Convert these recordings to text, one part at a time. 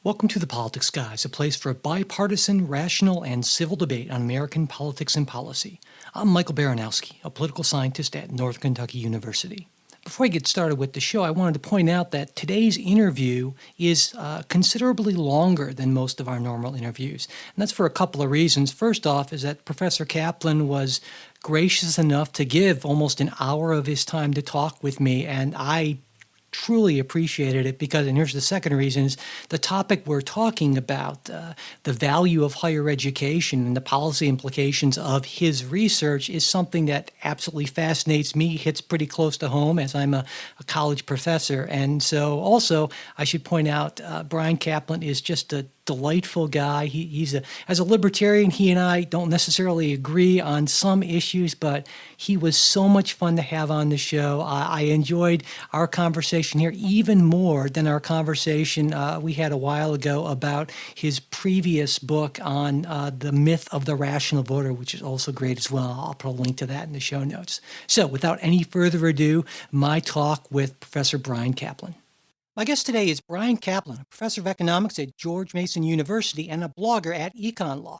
Welcome to The Politics Guys, a place for bipartisan, rational, and civil debate on American politics and policy. I'm Michael Baranowski, a political scientist at Northern Kentucky University. Before I get started with the show, I wanted to point out that today's interview is considerably longer than most of our normal interviews. And that's for a couple of reasons. First off is that Professor Caplan was gracious enough to give almost an hour of his time to talk with me, and I truly appreciated it because, and here's the second reason, is the topic we're talking about, the value of higher education and the policy implications of his research is something that absolutely fascinates me, hits pretty close to home as I'm a college professor. And so also, I should point out, Bryan Caplan is just a delightful guy. As a libertarian, he and I don't necessarily agree on some issues, but he was so much fun to have on the show. I enjoyed our conversation here even more than our conversation we had a while ago about his previous book on the myth of the rational voter, which is also great as well. I'll put a link to that in the show notes. So without any further ado, my talk with Professor Bryan Caplan. My guest today is Bryan Caplan, a professor of economics at George Mason University and a blogger at Econ Law.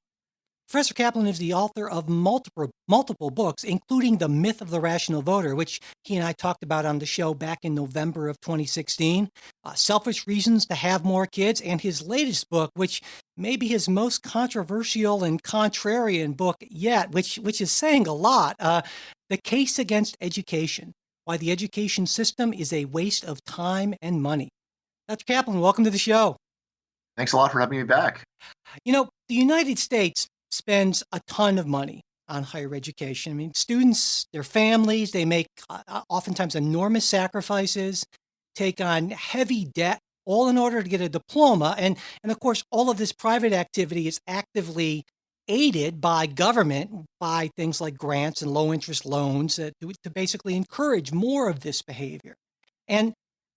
Professor Caplan is the author of multiple books, including The Myth of the Rational Voter, which he and I talked about on the show back in November of 2016, Selfish Reasons to Have More Kids, and his latest book, which may be his most controversial and contrarian book yet, which is saying a lot, The Case Against Education: Why the Education System is a Waste of Time and Money. Dr. Caplan, welcome to the show. Thanks a lot for having me back. You know, the United States spends a ton of money on higher education. I mean, students, their families, they make oftentimes enormous sacrifices, take on heavy debt, all in order to get a diploma. And of course, all of this private activity is actively aided by government, by things like grants and low interest loans to basically encourage more of this behavior. And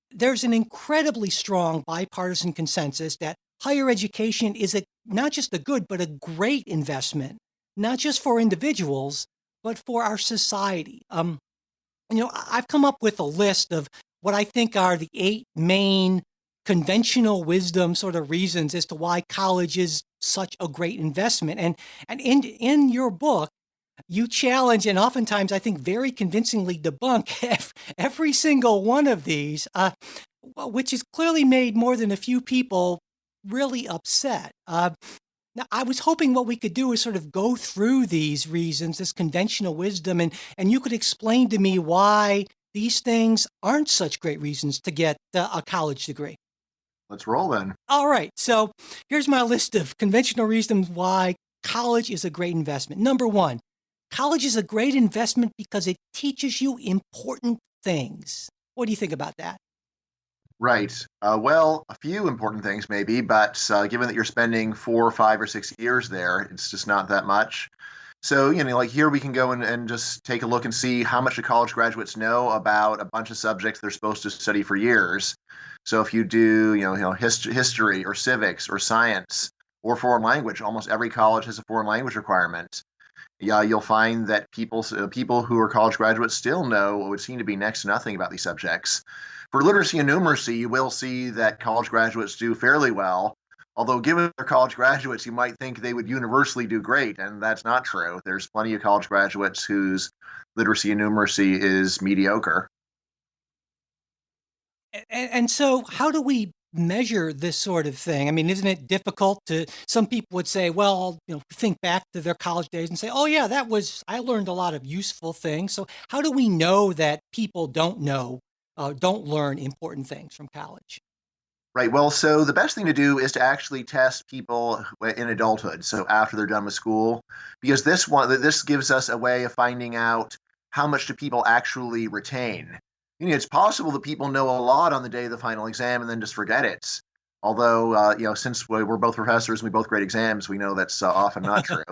there's an incredibly strong bipartisan consensus that higher education is not just a good, but a great investment, not just for individuals, but for our society. I've come up with a list of what I think are the 8 main conventional wisdom sort of reasons as to why college is such a great investment. And in your book, you challenge and oftentimes I think very convincingly debunk every single one of these, which has clearly made more than a few people really upset. Now, I was hoping what we could do is sort of go through these reasons, this conventional wisdom, and you could explain to me why these things aren't such great reasons to get a college degree. Let's roll then. All right. So here's my list of conventional reasons why college is a great investment. Number 1, college is a great investment because it teaches you important things. What do you think about that? Right. Well, a few important things maybe, but given that you're spending 4, 5, or 6 years there, it's just not that much. So, like here we can go and just take a look and see how much the college graduates know about a bunch of subjects they're supposed to study for years. So if you do, history or civics or science or foreign language, almost every college has a foreign language requirement. Yeah, you'll find that people who are college graduates still know what would seem to be next to nothing about these subjects. For literacy and numeracy, you will see that college graduates do fairly well. Although given they're college graduates, you might think they would universally do great, and that's not true. There's plenty of college graduates whose literacy and numeracy is mediocre. And so how do we measure this sort of thing? I mean, isn't it difficult some people would say, well, think back to their college days and say, oh yeah, I learned a lot of useful things. So how do we know that people don't learn important things from college? Right. Well, so the best thing to do is to actually test people in adulthood. So after they're done with school, because this gives us a way of finding out how much do people actually retain. It's possible that people know a lot on the day of the final exam and then just forget it. Although, since we're both professors and we both grade exams, we know that's often not true.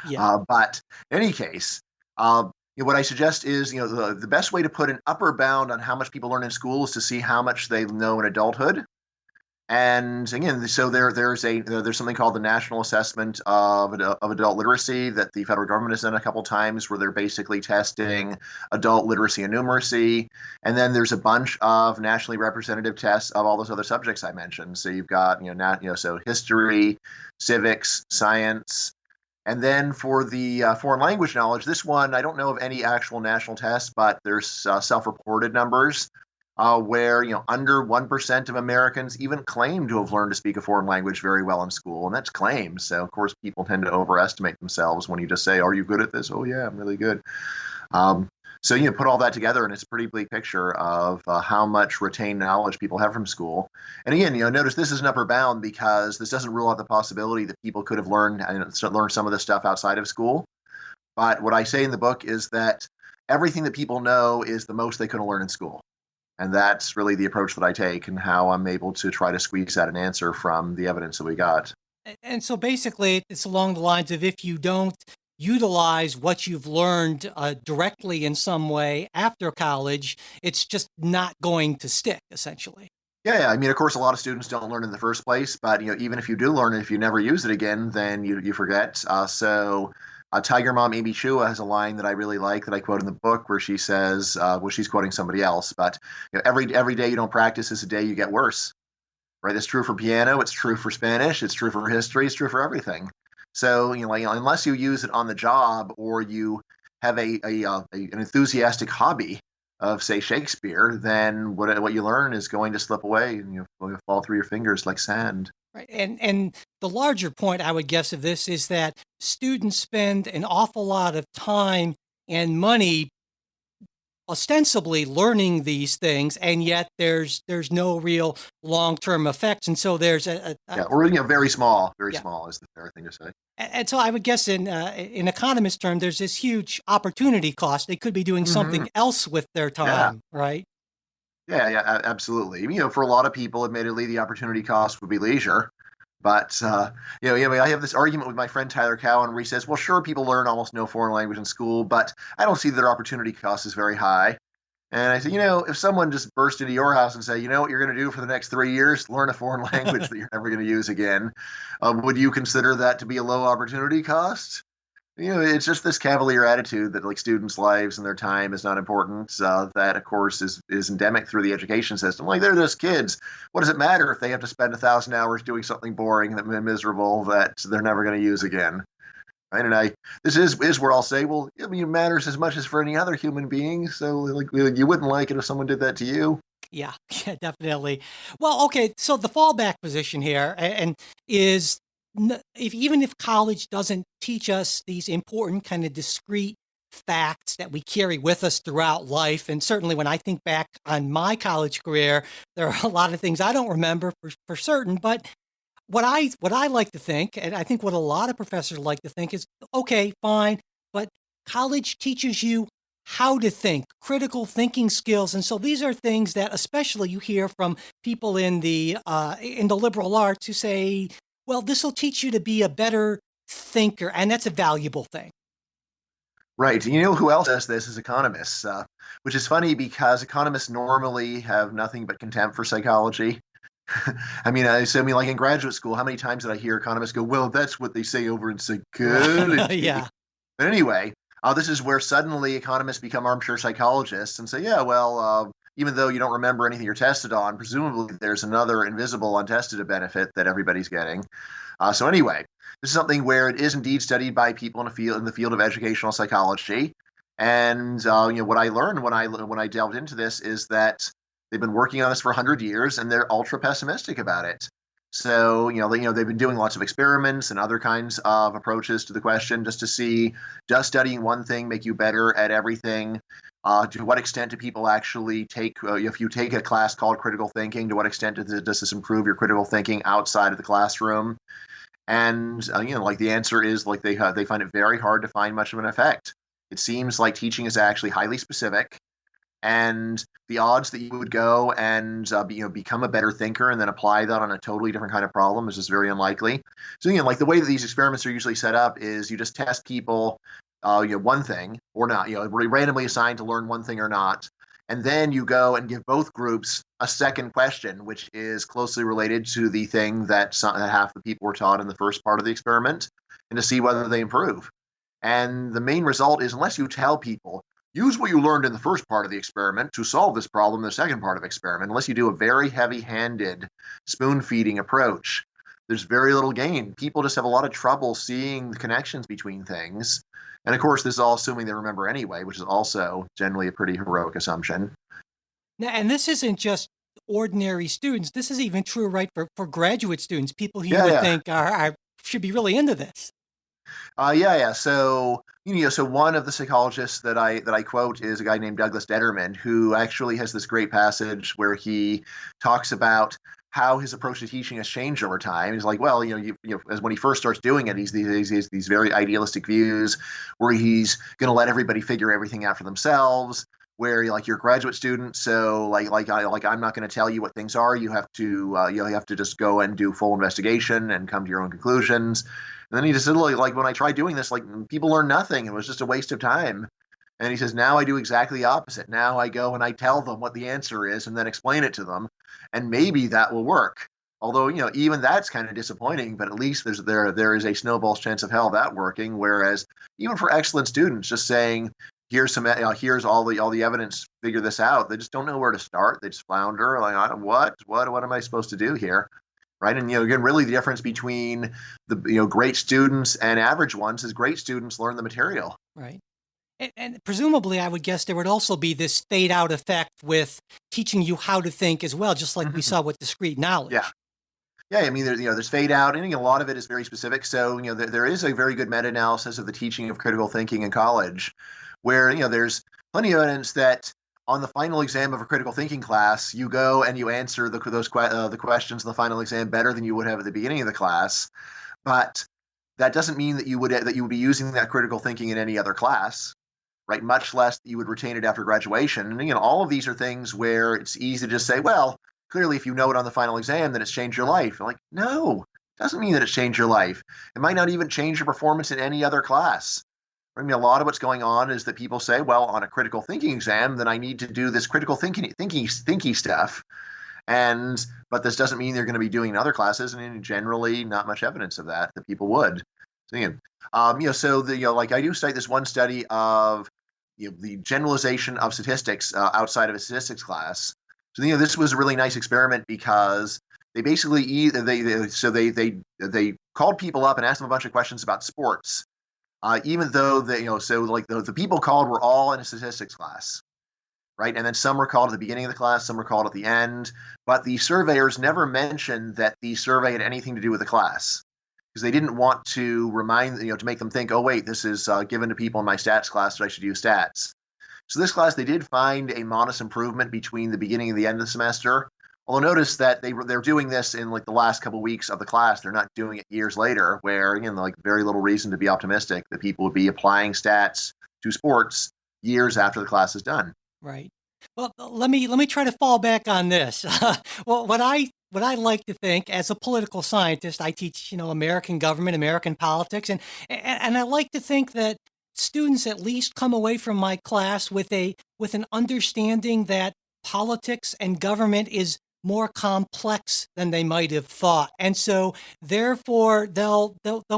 Yeah. But in any case, what I suggest is, the best way to put an upper bound on how much people learn in school is to see how much they know in adulthood. And again, so there's something called the National Assessment of Adult Literacy that the federal government has done a couple times, where they're basically testing adult literacy and numeracy. And then there's a bunch of nationally representative tests of all those other subjects I mentioned. So you've got so history, civics, science. And then for the foreign language knowledge, this one, I don't know of any actual national tests, but there's self-reported numbers where under 1% of Americans even claim to have learned to speak a foreign language very well in school, and that's claims. So of course, people tend to overestimate themselves when you just say, "Are you good at this?" "Oh yeah, I'm really good." Um, so put all that together, and it's a pretty bleak picture of how much retained knowledge people have from school. And again, notice this is an upper bound because this doesn't rule out the possibility that people could have learned some of this stuff outside of school. But what I say in the book is that everything that people know is the most they could have learned in school. And that's really the approach that I take and how I'm able to try to squeeze out an answer from the evidence that we got. And so basically, it's along the lines of if you don't utilize what you've learned directly in some way after college, it's just not going to stick, essentially. Yeah, I mean, of course, a lot of students don't learn in the first place, but even if you do learn it, if you never use it again, then you forget. Tiger Mom Amy Chua has a line that I really like that I quote in the book where she says, well, she's quoting somebody else, but every day you don't practice is a day you get worse. Right? It's true for piano, it's true for Spanish, it's true for history, it's true for everything. So unless you use it on the job or you have an enthusiastic hobby of say Shakespeare, then what you learn is going to slip away and you'll fall through your fingers like sand. Right. And the larger point I would guess of this is that students spend an awful lot of time and money ostensibly learning these things, and yet there's no real long-term effects. And so there's yeah, or very small yeah. Is the fair thing to say. And so I would guess in economist term, there's this huge opportunity cost. They could be doing something else with their time, right? Yeah, absolutely. For a lot of people, admittedly, the opportunity cost would be leisure. But I have this argument with my friend Tyler Cowan where he says, "Well, sure, people learn almost no foreign language in school, but I don't see that their opportunity cost is very high." And I said, if someone just burst into your house and say, "You know what you're going to do for the next 3 years? Learn a foreign language that you're never going to use again," would you consider that to be a low opportunity cost? It's just this cavalier attitude that like students' lives and their time is not important. That, of course, is endemic through the education system. Like they're just kids. What does it matter if they have to spend 1,000 hours doing something boring and miserable that they're never going to use again? Right? And this is where I'll say, well, it matters as much as for any other human being. So like you wouldn't like it if someone did that to you. Yeah, definitely. Well, okay, so the fallback position here and is even if college doesn't teach us these important kind of discrete facts that we carry with us throughout life, and certainly when I think back on my college career, there are a lot of things I don't remember for certain, but what I like to think, and I think what a lot of professors like to think is, okay, fine, but college teaches you how to think, critical thinking skills, and so these are things that, especially, you hear from people in the liberal arts who say, "Well, this will teach you to be a better thinker," and that's a valuable thing. Right. You know who else does this is economists, which is funny because economists normally have nothing but contempt for psychology. I mean, like in graduate school, how many times did I hear economists go, "Well, that's what they say over in psychology." Yeah. But anyway, this is where suddenly economists become armchair psychologists and say, "Yeah, well, even though you don't remember anything you're tested on, presumably there's another invisible, untested benefit that everybody's getting." So anyway, this is something where it is indeed studied by people in the field of educational psychology. And what I learned when I delved into this is that they've been working on this for 100 years, and they're ultra pessimistic about it. So, they've been doing lots of experiments and other kinds of approaches to the question just to see, does studying one thing make you better at everything? To what extent do people actually take, if you take a class called critical thinking, to what extent does this improve your critical thinking outside of the classroom? And, the answer is they find it very hard to find much of an effect. It seems like teaching is actually highly specific. And the odds that you would go and become a better thinker and then apply that on a totally different kind of problem is just very unlikely. So the way that these experiments are usually set up is you just test people, one thing or not, randomly assigned to learn one thing or not, And then you go and give both groups a second question, which is closely related to the thing that half the people were taught in the first part of the experiment, and to see whether they improve. And the main result is, unless you tell people, use what you learned in the first part of the experiment to solve this problem in the second part of the experiment, unless you do a very heavy-handed spoon-feeding approach, there's very little gain. People just have a lot of trouble seeing the connections between things. And of course, this is all assuming they remember anyway, which is also generally a pretty heroic assumption. Now, and this isn't just ordinary students. This is even true, right, for graduate students, people who you Yeah, would yeah. think should be really into this. Yeah. So, so one of the psychologists that I quote is a guy named Douglas Detterman, who actually has this great passage where he talks about how his approach to teaching has changed over time. He's like, well, as when he first starts doing it, he's these very idealistic views where he's going to let everybody figure everything out for themselves. Where you're a graduate student, so I'm not going to tell you what things are. You have to you have to just go and do full investigation and come to your own conclusions. And then he just said, like when I tried doing this, like people learned nothing. It was just a waste of time. And he says, now I do exactly the opposite. Now I go and I tell them what the answer is and then explain it to them. And maybe that will work. Although, even that's kind of disappointing, but at least there is a snowball's chance of hell of that working. Whereas even for excellent students, just saying, here's all the evidence, figure this out. They just don't know where to start. They just flounder. Like, what am I supposed to do here? Right. And, again, really the difference between the, great students and average ones is great students learn the material. Right. And presumably, I would guess there would also be this fade out effect with teaching you how to think as well, just like we saw with discrete knowledge. Yeah. Yeah, I mean, there's fade out, and a lot of it is very specific. So, there is a very good meta-analysis of the teaching of critical thinking in college, where, there's plenty of evidence that on the final exam of a critical thinking class, you go and you answer the questions in the final exam better than you would have at the beginning of the class. But that doesn't mean that you would be using that critical thinking in any other class, right? Much less that you would retain it after graduation. And all of these are things where it's easy to just say, well, clearly, if you know it on the final exam, then it's changed your life. Like, no, it doesn't mean that it's changed your life. It might not even change your performance in any other class. I mean, a lot of what's going on is that people say, well, on a critical thinking exam, then I need to do this critical thinky stuff. But this doesn't mean they're going to be doing in other classes, and generally not much evidence of that people would. So, like I do cite this one study of, the generalization of statistics outside of a statistics class. So, this was a really nice experiment because they basically they called people up and asked them a bunch of questions about sports, even though the people called were all in a statistics class, right? And then some were called at the beginning of the class, some were called at the end, but the surveyors never mentioned that the survey had anything to do with the class because they didn't want to to make them think, oh wait, this is given to people in my stats class, so I should use stats. So this class, they did find a modest improvement between the beginning and the end of the semester. Although notice that they're doing this in like the last couple of weeks of the class. They're not doing it years later, where like very little reason to be optimistic that people would be applying stats to sports years after the class is done. Right. Well, let me try to fall back on this. Well, what I like to think as a political scientist, I teach American government, American politics, and I like to think that students at least come away from my class with an understanding that politics and government is more complex than they might have thought, and so therefore they'll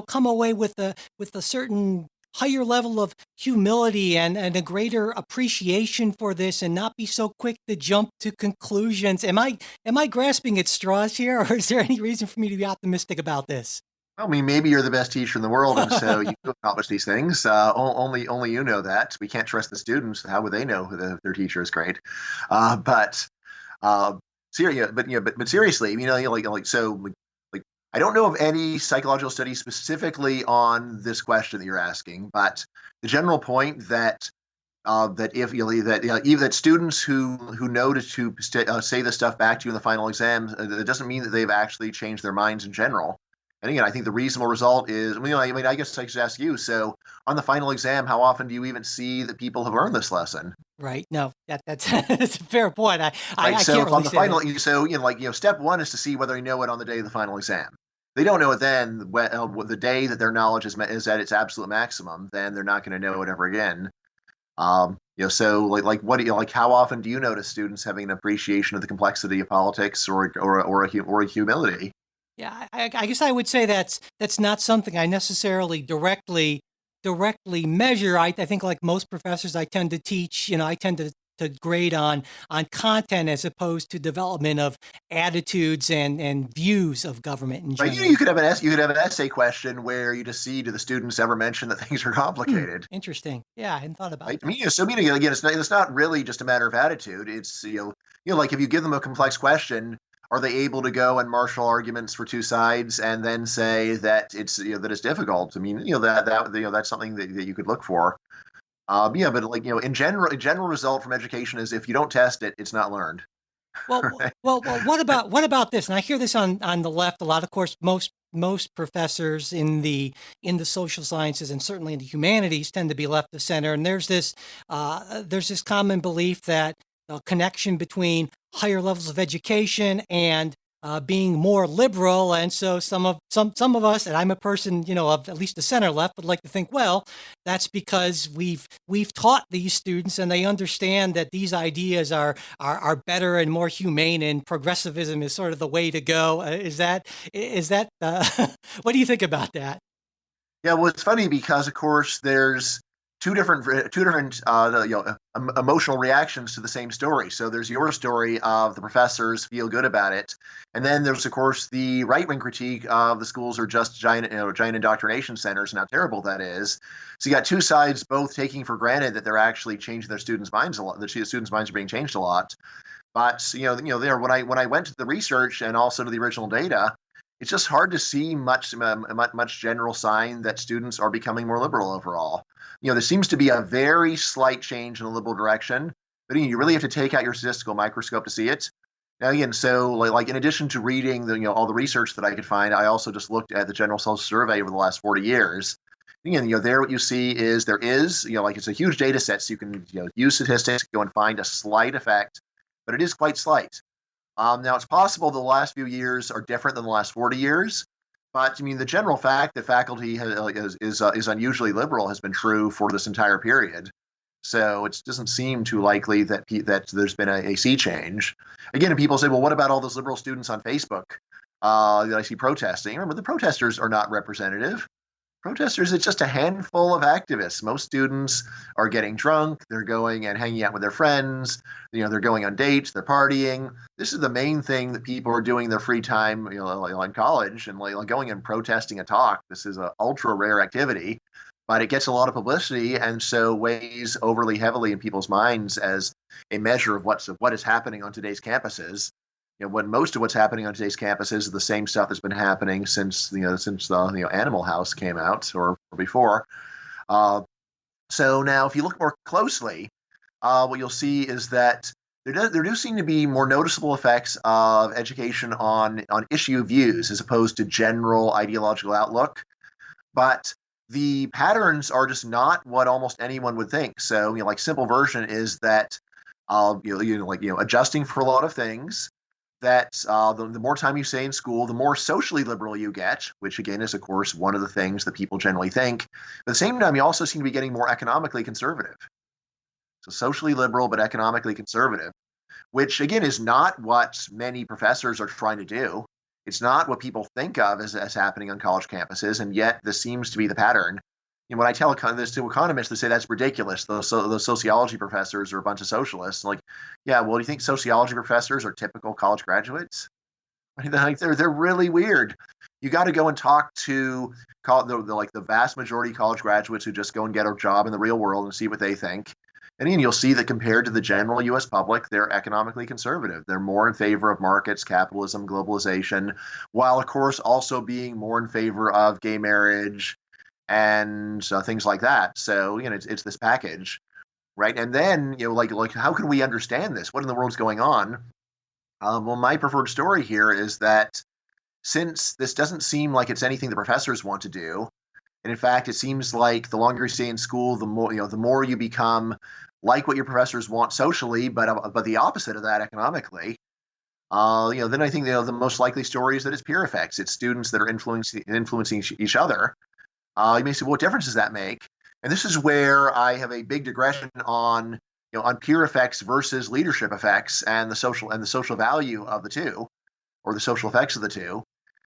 come away with a certain higher level of humility and a greater appreciation for this, and not be so quick to jump to conclusions. Am I grasping at straws here, or is there any reason for me to be optimistic about this? I mean, maybe you're the best teacher in the world, and so you accomplish these things. Only you know that. We can't trust the students. How would they know their teacher is great? But seriously, I don't know of any psychological studies specifically on this question that you're asking, but the general point that even that students who know to say this stuff back to you in the final exam, it doesn't mean that they've actually changed their minds in general. And again, I think the reasonable result is, I guess I should ask you. So, on the final exam, how often do you even see that people have learned this lesson? Right. No, that's that's a fair point. I so can't really on the say final, that. step one is to see whether you know it on the day of the final exam. They don't know it then. The day that their knowledge is at its absolute maximum, then they're not going to know it ever again. So like what do you like? How often do you notice students having an appreciation of the complexity of politics or a humility? Yeah, I guess I would say that's not something I necessarily directly measure. I think like most professors, I tend to teach. I tend to grade on content as opposed to development of attitudes and views of government in Right? You, general. you could have you could have an essay question where you just see, do the students ever mention that things are complicated? Interesting. Yeah, I hadn't thought about Right? I that. mean, again, it's not really just a matter of attitude. It's like if you give them a complex question, are they able to go and marshal arguments for two sides and then say that it's difficult? I mean, that's something that you could look for. Yeah, but like in general result from education is if you don't test it, it's not learned. Well, Right? well. What about this? And I hear this on the left a lot. Of course, most professors in the social sciences and certainly in the humanities tend to be left of center. And there's this common belief that a connection between higher levels of education and being more liberal. And so some of us, and I'm a person, of at least the center left, would like to think, well, that's because we've taught these students and they understand that these ideas are better and more humane, and progressivism is sort of the way to go. Is that what do you think about that? Yeah, well, it's funny because, of course, there's two different emotional reactions to the same story. So there's your story of the professors feel good about it, and then there's, of course, the right wing critique of the schools are just giant indoctrination centers and how terrible that is. So you got two sides both taking for granted that they're actually changing their students' minds a lot. The students' minds are being changed a lot. But there when I went to the research and also to the original data, it's just hard to see much general sign that students are becoming more liberal overall. There seems to be a very slight change in the liberal direction, but you really have to take out your statistical microscope to see it. Now again, so like in addition to reading all the research that I could find, I also just looked at the General Social Survey over the last 40 years. Again, there what you see is there is like it's a huge data set, so you can use statistics, go and find a slight effect, but it is quite slight. Now, it's possible the last few years are different than the last 40 years, but I mean, the general fact that faculty is unusually liberal has been true for this entire period. So it doesn't seem too likely that there's been a sea change. Again, and people say, well, what about all those liberal students on Facebook that I see protesting? Remember, the protesters are not representative. Protesters, it's just a handful of activists. Most students are getting drunk, they're going and hanging out with their friends, they're going on dates, they're partying. This is the main thing that people are doing in their free time, in college, and like going and protesting a talk. This is an ultra rare activity, but it gets a lot of publicity and so weighs overly heavily in people's minds as a measure of what is happening on today's campuses. When most of what's happening on today's campuses is the same stuff that's been happening since the Animal House came out or before. Uh, so now, if you look more closely, what you'll see is that there do seem to be more noticeable effects of education on issue views as opposed to general ideological outlook. But the patterns are just not what almost anyone would think. So, like simple version is that adjusting for a lot of things, that the more time you stay in school, the more socially liberal you get, which again is, of course, one of the things that people generally think. But at the same time, you also seem to be getting more economically conservative. So socially liberal, but economically conservative, which again is not what many professors are trying to do. It's not what people think of as happening on college campuses, and yet this seems to be the pattern. When I tell this to economists, they say that's ridiculous. Those sociology professors are a bunch of socialists. Like, yeah, well, do you think sociology professors are typical college graduates? I mean, they're really weird. You got to go and talk to the vast majority of college graduates who just go and get a job in the real world and see what they think. And then you'll see that compared to the general U.S. public, they're economically conservative. They're more in favor of markets, capitalism, globalization, while of course also being more in favor of gay marriage and things like that. So it's this package, right? And then like how can we understand this? What in the world's going on? Well, my preferred story here is that since this doesn't seem like it's anything the professors want to do, and in fact, it seems like the longer you stay in school, the more you become like what your professors want socially, but the opposite of that economically. Then I think the most likely story is that it's peer effects. It's students that are influencing each other. You may say, well, what difference does that make? And this is where I have a big digression on on peer effects versus leadership effects and the social value of the two, or the social effects of the two.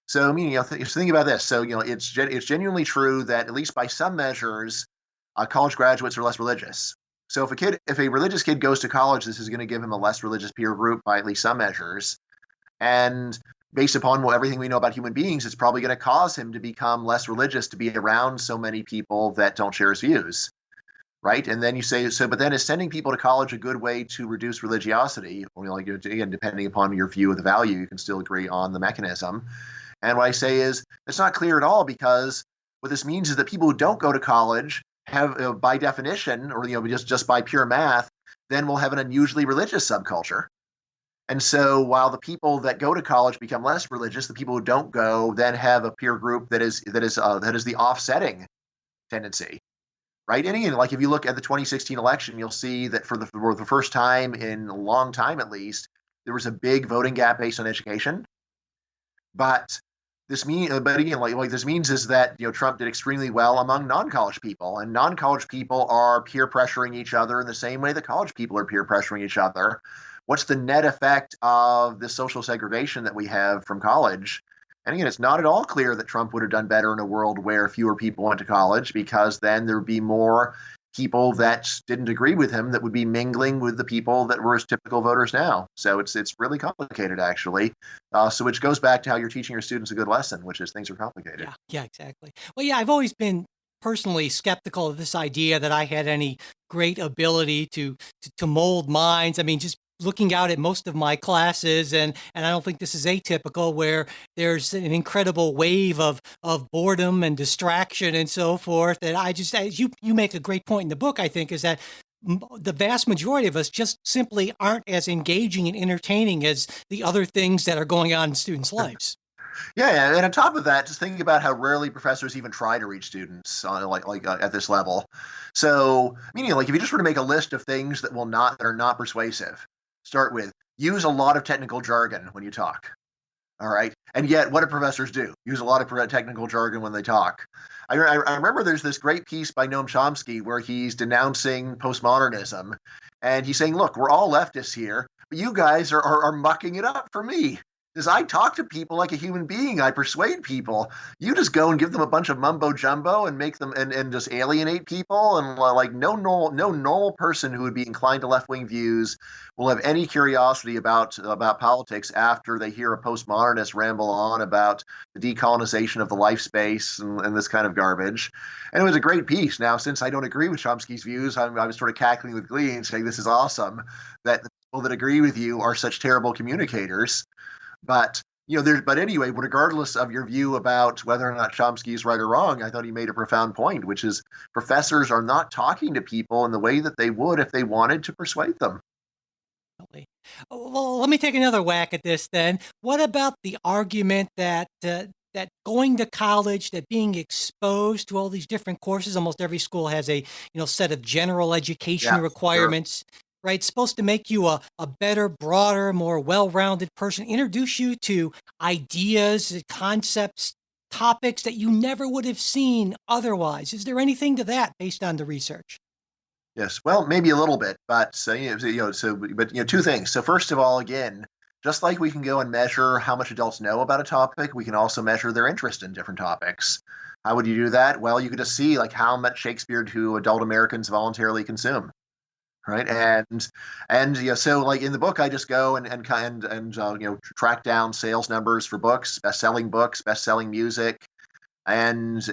So, I mean, think about this. So, it's genuinely true that at least by some measures, college graduates are less religious. So, if a religious kid goes to college, this is going to give him a less religious peer group by at least some measures. And based upon everything we know about human beings, it's probably going to cause him to become less religious to be around so many people that don't share his views, right? And then you say, so, but then is sending people to college a good way to reduce religiosity? Or, like, again, depending upon your view of the value, you can still agree on the mechanism. And what I say is, it's not clear at all, because what this means is that people who don't go to college have, by definition, or just by pure math, then will have an unusually religious subculture. And so while the people that go to college become less religious, the people who don't go then have a peer group that is the offsetting tendency, right? And again, like if you look at the 2016 election, you'll see that for the first time in a long time, at least, there was a big voting gap based on education. But again, like this means is that Trump did extremely well among non-college people, and non-college people are peer pressuring each other in the same way that college people are peer pressuring each other. What's the net effect of the social segregation that we have from college? And again, it's not at all clear that Trump would have done better in a world where fewer people went to college, because then there would be more people that didn't agree with him that would be mingling with the people that were his typical voters now. So it's really complicated, actually. So which goes back to how you're teaching your students a good lesson, which is things are complicated. Yeah, exactly. Well, yeah, I've always been personally skeptical of this idea that I had any great ability to mold minds. I mean, just looking out at most of my classes, and I don't think this is atypical, where there's an incredible wave of boredom and distraction and so forth. And I just, as you make a great point in the book, I think, is that the vast majority of us just simply aren't as engaging and entertaining as the other things that are going on in students' lives. Yeah, and on top of that, just think about how rarely professors even try to reach students at this level. So, meaning, like, if you just were to make a list of things that are not persuasive, start with use a lot of technical jargon when you talk. All right, and yet, what do professors do? Use a lot of technical jargon when they talk. I remember there's this great piece by Noam Chomsky where he's denouncing postmodernism, and he's saying, "Look, we're all leftists here, but you guys are mucking it up for me." Because I talk to people like a human being. I persuade people. You just go and give them a bunch of mumbo jumbo and make them and just alienate people. And like no normal person who would be inclined to left wing views will have any curiosity about politics after they hear a postmodernist ramble on about the decolonization of the life space and this kind of garbage. And it was a great piece. Now, since I don't agree with Chomsky's views, I was sort of cackling with glee and saying, "This is awesome that the people that agree with you are such terrible communicators." But but anyway, regardless of your view about whether or not Chomsky is right or wrong, I thought he made a profound point, which is professors are not talking to people in the way that they would if they wanted to persuade them. Well, let me take another whack at this then. What about the argument that that going to college, that being exposed to all these different courses, almost every school has a set of general education Yeah, sure. requirements, right? It's supposed to make you a better, broader, more well-rounded person, introduce you to ideas, concepts, topics that you never would have seen otherwise. Is there anything to that based on the research? Yes. Well, maybe a little bit, but two things. So first of all, again, just like we can go and measure how much adults know about a topic, we can also measure their interest in different topics. How would you do that? Well, you could just see like how much Shakespeare do adult Americans voluntarily consume, right? And so like in the book, I just go and track down sales numbers for books, best-selling music, and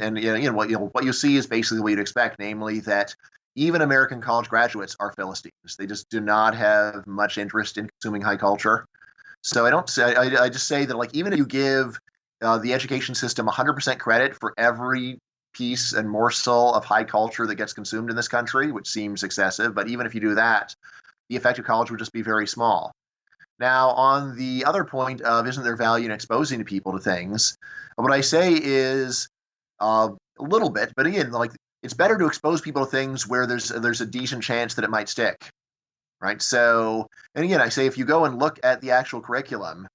what you see is basically what you'd expect, namely that even American college graduates are Philistines. They just do not have much interest in consuming high culture. So I just say that like even if you give the education system 100% credit for every piece and morsel of high culture that gets consumed in this country, which seems excessive, but even if you do that, the effect of college would just be very small. Now, on the other point of isn't there value in exposing people to things, what I say is a little bit, but again, like it's better to expose people to things where there's a decent chance that it might stick, right? So, and again, I say if you go and look at the actual curriculum,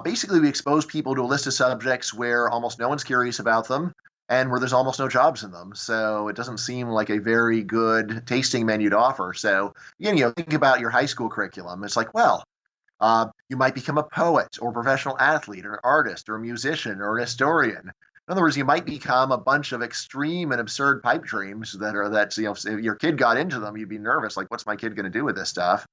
basically we expose people to a list of subjects where almost no one's curious about them, and where there's almost no jobs in them. So it doesn't seem like a very good tasting menu to offer. So again, think about your high school curriculum. It's like, well, you might become a poet or a professional athlete or an artist or a musician or an historian. In other words, you might become a bunch of extreme and absurd pipe dreams that if your kid got into them, you'd be nervous. Like, what's my kid going to do with this stuff?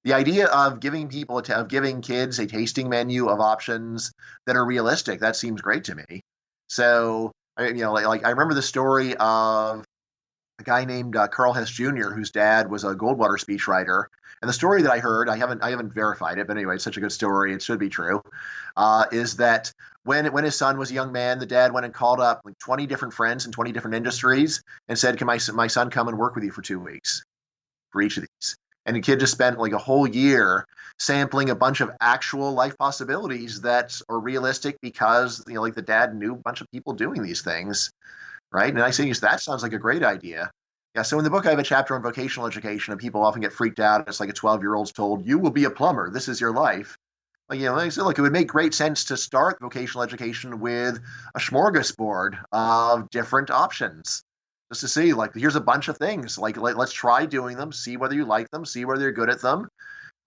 The idea of giving kids a tasting menu of options that are realistic, that seems great to me. So, like I remember the story of a guy named Carl Hess Jr., whose dad was a Goldwater speechwriter. And the story that I heard, I haven't verified it, but anyway, it's such a good story, it should be true. Is that when his son was a young man, the dad went and called up like 20 different friends in 20 different industries and said, "Can my son come and work with you for 2 weeks for each of these?" And the kid just spent like a whole year sampling a bunch of actual life possibilities that are realistic because like the dad knew a bunch of people doing these things, right? And I say, that sounds like a great idea. Yeah, so in the book, I have a chapter on vocational education, and people often get freaked out. It's like a 12-year-old's told, "You will be a plumber. This is your life." Like, like I said, look, it would make great sense to start vocational education with a smorgasbord of different options, just to see, like, here's a bunch of things. Like let's try doing them, see whether you like them, see whether you're good at them,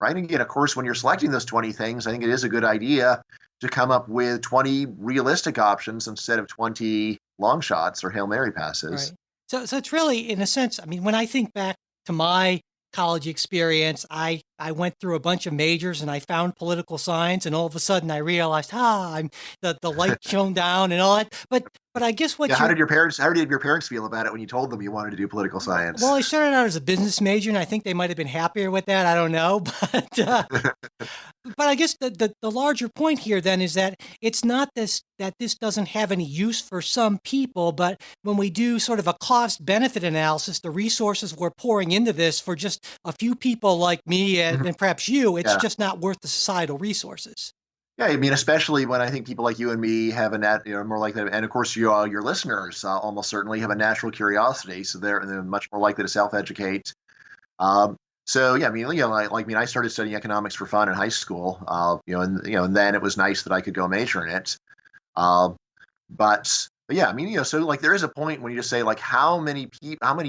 right? And again, of course, when you're selecting those 20 things, I think it is a good idea to come up with 20 realistic options instead of 20 long shots or Hail Mary passes. Right. So it's really, in a sense, I mean, when I think back to my college experience, I went through a bunch of majors and I found political science, and all of a sudden I realized, I'm the light shone down and all that. But I guess Yeah, what you're how did your parents feel about it when you told them you wanted to do political well, science? I started out as a business major, and I think they might have been happier with that. I don't know, but I guess the larger point here then is that it's not this doesn't have any use for some people, but when we do sort of a cost benefit analysis, the resources we're pouring into this for just a few people like me and perhaps you, it's Yeah. just not worth the societal resources. Yeah, I mean, especially when I think people like you and me have more like that, and of course, your listeners almost certainly have a natural curiosity, so they're much more likely to self-educate. So yeah, I mean, I started studying economics for fun in high school, and then it was nice that I could go major in it. Uh, but yeah, I mean, so like there is a point when you just say like, how many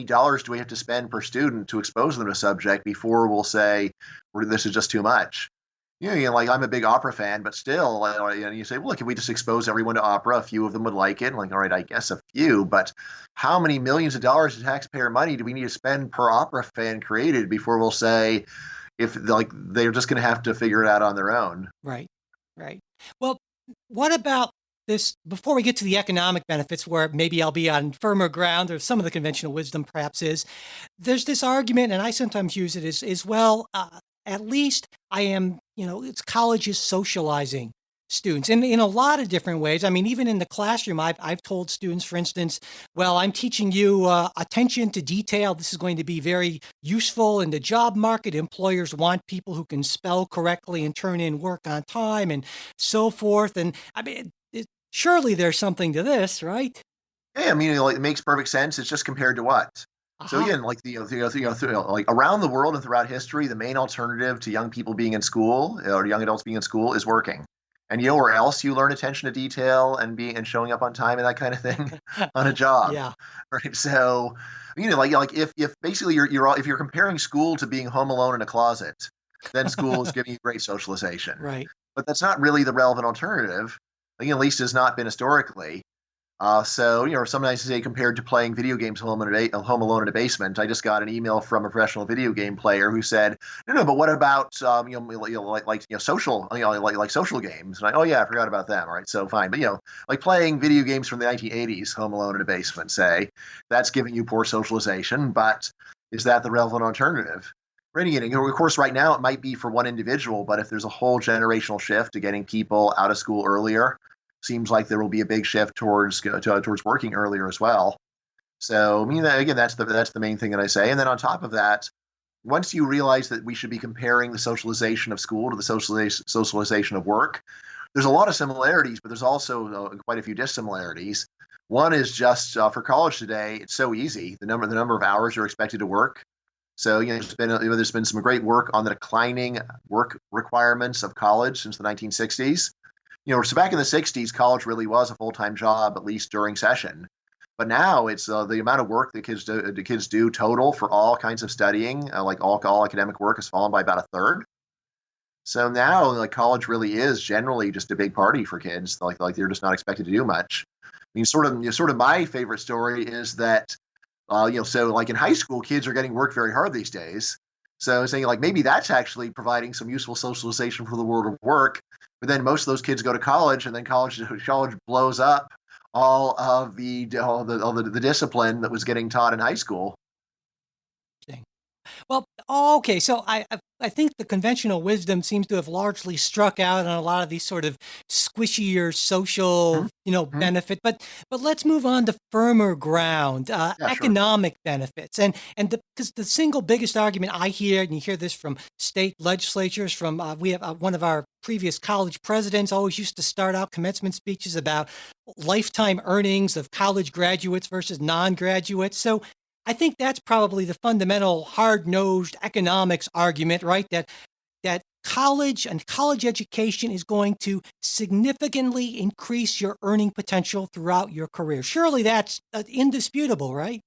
dollars do we have to spend per student to expose them to a subject before we'll say, this is just too much. Like I'm a big opera fan, but still, you say, well, look, if we just expose everyone to opera, a few of them would like it. And like, all right, I guess a few, but how many millions of dollars of taxpayer money do we need to spend per opera fan created before we'll say, if like they're just going to have to figure it out on their own? Right, right. Well, what about this, before we get to the economic benefits, where maybe I'll be on firmer ground, or some of the conventional wisdom perhaps is, there's this argument, and I sometimes use it as well, at least I am, it's college is socializing students in a lot of different ways. I mean, even in the classroom, I've told students, for instance, well, I'm teaching you attention to detail. This is going to be very useful in the job market. Employers want people who can spell correctly and turn in work on time and so forth. And I mean, surely there's something to this, right? Yeah, I mean, like it makes perfect sense. It's just compared to what? So Aha. again, like like around the world and throughout history, the main alternative to young people being in school or young adults being in school is working. And where else you learn attention to detail and being and showing up on time and that kind of thing? On a job, Yeah. right? So, like if basically if you're comparing school to being home alone in a closet, then school is giving you great socialization. Right. But that's not really the relevant alternative. At least has not been historically. So, sometimes say compared to playing video games home alone in a basement, I just got an email from a professional video game player who said, "No, no, but what about social, like social games?" And oh yeah, I forgot about them. All right, so fine, but like playing video games from the 1980s, home alone in a basement, say, that's giving you poor socialization. But is that the relevant alternative? Right, of course, right now it might be for one individual, but if there's a whole generational shift to getting people out of school earlier, seems like there will be a big shift towards working earlier as well. So, I mean, again, that's the main thing that I say. And then on top of that, once you realize that we should be comparing the socialization of school to the socialization of work, there's a lot of similarities, but there's also quite a few dissimilarities. One is just for college today, it's so easy. The number of hours you're expected to work. So there's been some great work on the declining work requirements of college since the 1960s. So back in the 60s, college really was a full-time job, at least during session. But now it's the amount of work the kids do total for all kinds of studying, like all academic work, has fallen by about a third. So now, like college really is generally just a big party for kids. Like they're just not expected to do much. I mean, sort of my favorite story is that, so like in high school, kids are getting work very hard these days. So saying like maybe that's actually providing some useful socialization for the world of work. But then most of those kids go to college, and then college blows up all the discipline that was getting taught in high school. Well, okay, so I think the conventional wisdom seems to have largely struck out on a lot of these sort of squishier social, Mm-hmm. benefit. But let's move on to firmer ground, Yeah, sure. economic benefits, and because the single biggest argument I hear, and you hear this from state legislatures, from we have one of our previous college presidents always used to start out commencement speeches about lifetime earnings of college graduates versus non-graduates. So I think that's probably the fundamental hard-nosed economics argument, right? That college and college education is going to significantly increase your earning potential throughout your career. Surely that's indisputable, right?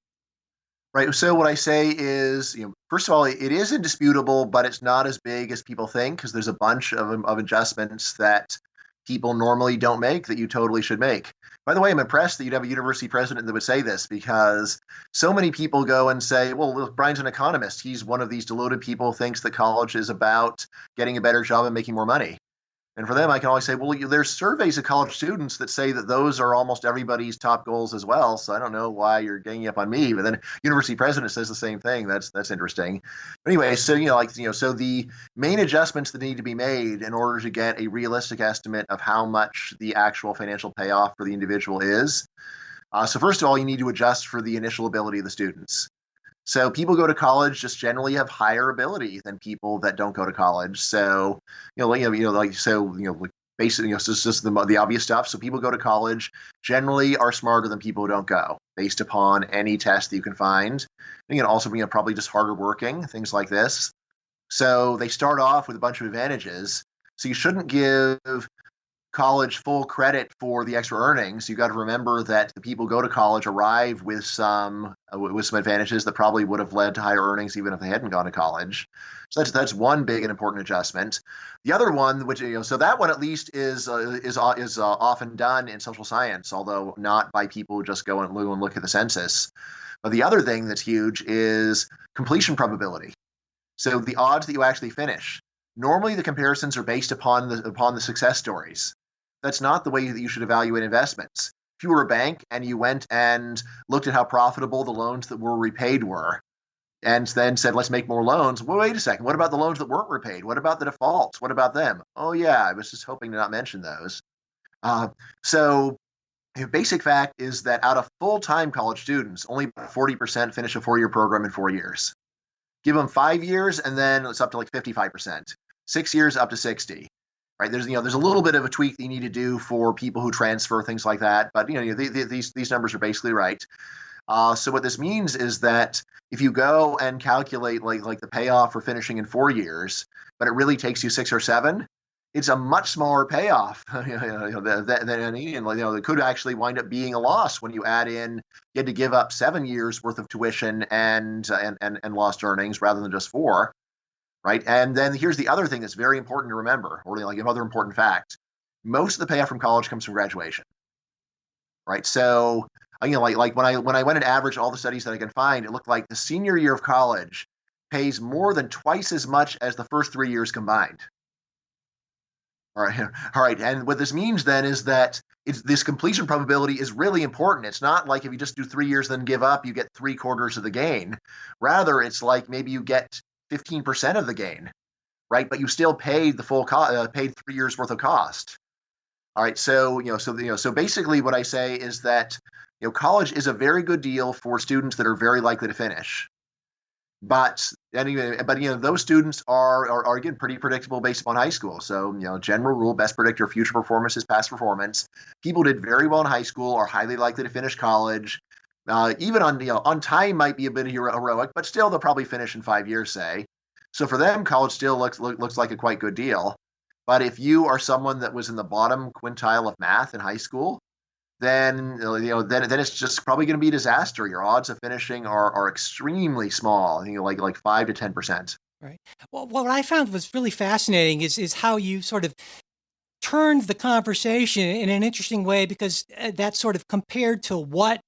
Right. So what I say is, first of all, it is indisputable, but it's not as big as people think because there's a bunch of adjustments that people normally don't make that you totally should make. By the way, I'm impressed that you'd have a university president that would say this because so many people go and say, well, look, Bryan's an economist. He's one of these deluded people who thinks that college is about getting a better job and making more money. And for them, I can always say, well, there's surveys of college students that say that those are almost everybody's top goals as well. So I don't know why you're ganging up on me. But then university president says the same thing. That's interesting. But anyway, so so the main adjustments that need to be made in order to get a realistic estimate of how much the actual financial payoff for the individual is. So first of all, you need to adjust for the initial ability of the students. So people go to college just generally have higher ability than people that don't go to college. So like basically, so it's just the obvious stuff. So people go to college generally are smarter than people who don't go, based upon any test that you can find. And also probably just harder working, things like this. So they start off with a bunch of advantages. So you shouldn't give college full credit for the extra earnings. You got to remember that the people who go to college arrive with some advantages that probably would have led to higher earnings even if they hadn't gone to college. So that's one big and important adjustment. The other one, which so that one at least is often done in social science, although not by people who just go and look at the census. But the other thing that's huge is completion probability. So the odds that you actually finish. Normally, the comparisons are based upon the success stories. That's not the way that you should evaluate investments. If you were a bank and you went and looked at how profitable the loans that were repaid were, and then said, let's make more loans. Well, wait a second. What about the loans that weren't repaid? What about the defaults? What about them? Oh, yeah, I was just hoping to not mention those. So the basic fact is that out of full-time college students, only about 40% finish a four-year program in 4 years. Give them 5 years, and then it's up to like 55%. 6 years, up to 60. Right? There's a little bit of a tweak that you need to do for people who transfer things like that, but these numbers are basically right. So what this means is that if you go and calculate like the payoff for finishing in 4 years, but it really takes you 6 or 7, it's a much smaller payoff than it could actually wind up being a loss when you add in you had to give up 7 years worth of tuition and lost earnings rather than just 4. Right. And then here's the other thing that's very important to remember, or like another important fact. Most of the payoff from college comes from graduation. Right. So, like when I went and averaged all the studies that I can find, it looked like the senior year of college pays more than twice as much as the first 3 years combined. All right. All right. And what this means then is that this completion probability is really important. It's not like if you just do 3 years, then give up, you get 3/4 of the gain. Rather, it's like maybe you get 15% of the gain, right? But you still paid the full paid 3 years worth of cost. All right, so basically, what I say is that college is a very good deal for students that are very likely to finish. But anyway, those students are again pretty predictable based upon high school. So general rule, best predictor of future performance is past performance. People did very well in high school are highly likely to finish college. Even on time might be a bit heroic, but still they'll probably finish in 5 years, say. So for them, college still looks like a quite good deal. But if you are someone that was in the bottom quintile of math in high school, then then it's just probably going to be a disaster. Your odds of finishing are extremely small. I think like 5 to 10%. Right. Well, what I found was really fascinating is how you sort of turned the conversation in an interesting way, because that sort of compared to what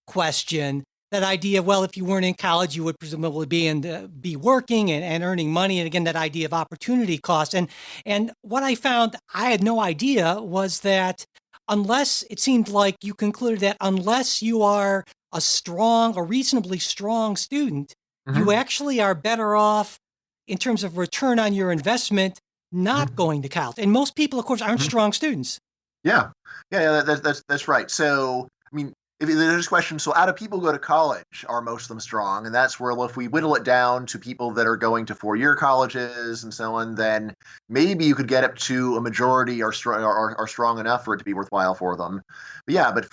question, that idea of, well, if you weren't in college, you would presumably be working and earning money. And again, that idea of opportunity cost. And what I found I had no idea was that, unless it seemed like you concluded that unless you are a reasonably strong student, you Mm-hmm. actually are better off in terms of return on your investment not Mm-hmm. going to college. And most people, of course, aren't Mm-hmm. strong students. Yeah, yeah, that's right. So, I mean, if there's a question, so out of people who go to college, are most of them strong? And that's where, well, if we whittle it down to people that are going to 4-year colleges and so on, then maybe you could get up to a majority are strong enough for it to be worthwhile for them. But yeah, but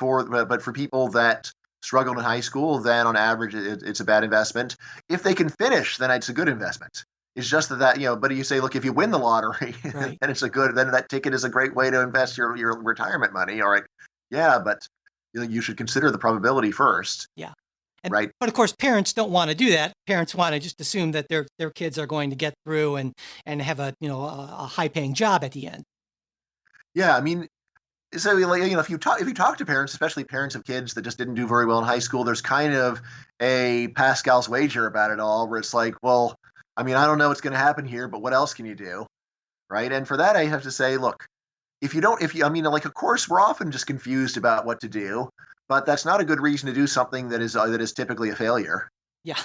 for people that struggled in high school, then on average it's a bad investment. If they can finish, then it's a good investment. It's just but you say, look, if you win the lottery, Right. then that ticket is a great way to invest your retirement money. All right. Yeah, but you should consider the probability first, Yeah. And right? but of course, parents don't want to do that. Parents want to just assume that their kids are going to get through and have a high paying job at the end. Yeah, I mean, so if you talk to parents, especially parents of kids that just didn't do very well in high school, there's kind of a Pascal's wager about it all, where it's like, well, I mean, I don't know what's going to happen here, but what else can you do, right? And for that, I have to say, look, I mean, like, of course, we're often just confused about what to do, but that's not a good reason to do something that is typically a failure. Yeah.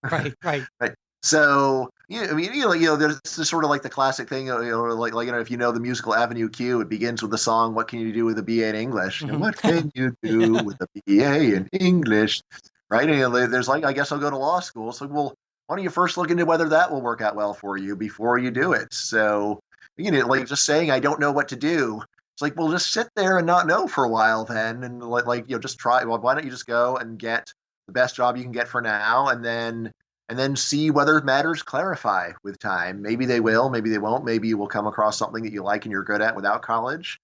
Right. Right. Right. So, yeah, I mean, there's this sort of like the classic thing, if you know the musical Avenue Q, it begins with the song, "What can you do with a BA in English?" Mhm. What can you do with a BA in English? Right? And there's like, I guess I'll go to law school. So, well, why don't you first look into whether that will work out well for you before you do it? So, like just saying, I don't know what to do. It's like, well, just sit there and not know for a while then, and just try. Well, why don't you just go and get the best job you can get for now, and then see whether matters clarify with time. Maybe they will, maybe they won't. Maybe you will come across something that you like and you're good at without college.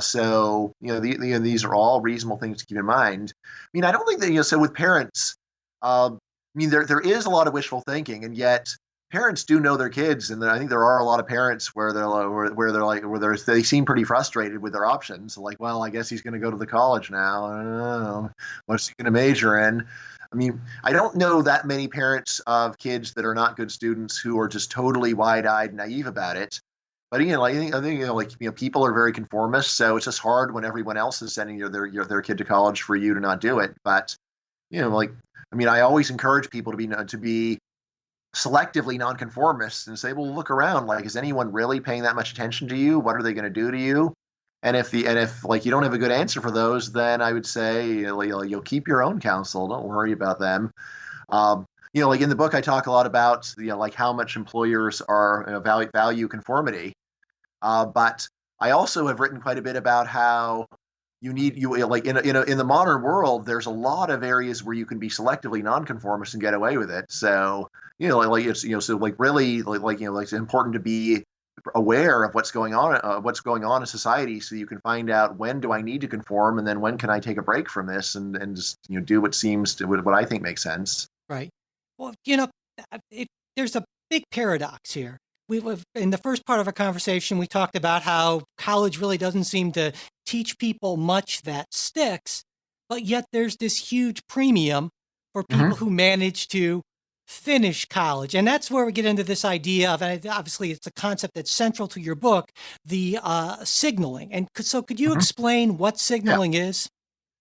So these are all reasonable things to keep in mind. I mean, I don't think that so with parents. I mean, there is a lot of wishful thinking, and yet parents do know their kids, and I think there are a lot of parents where they seem pretty frustrated with their options. Like, well, I guess he's going to go to the college now. I don't know. What's he going to major in? I mean, I don't know that many parents of kids that are not good students who are just totally wide-eyed, naive about it. But I think people are very conformist, so it's just hard when everyone else is sending their kid to college for you to not do it. But I mean, I always encourage people to be selectively nonconformists and say, well, look around. Like, is anyone really paying that much attention to you? What are they going to do to you? And if like you don't have a good answer for those, then I would say you'll keep your own counsel. Don't worry about them. Like in the book, I talk a lot about like how much employers are value conformity. But I also have written quite a bit about how like in the modern world, there's a lot of areas where you can be selectively nonconformist and get away with it. So it's so like really like it's important to be aware of what's going on in society, so you can find out, when do I need to conform, and then when can I take a break from this and just do what I think makes sense. Right. Well, it, there's a big paradox here. In the first part of our conversation, we talked about how college really doesn't seem to teach people much that sticks, but yet there's this huge premium for people Hmm. who manage to finish college. And that's where we get into this idea of, and obviously it's a concept that's central to your book, the signaling. And so could you Hmm. explain what Yeah. signaling is?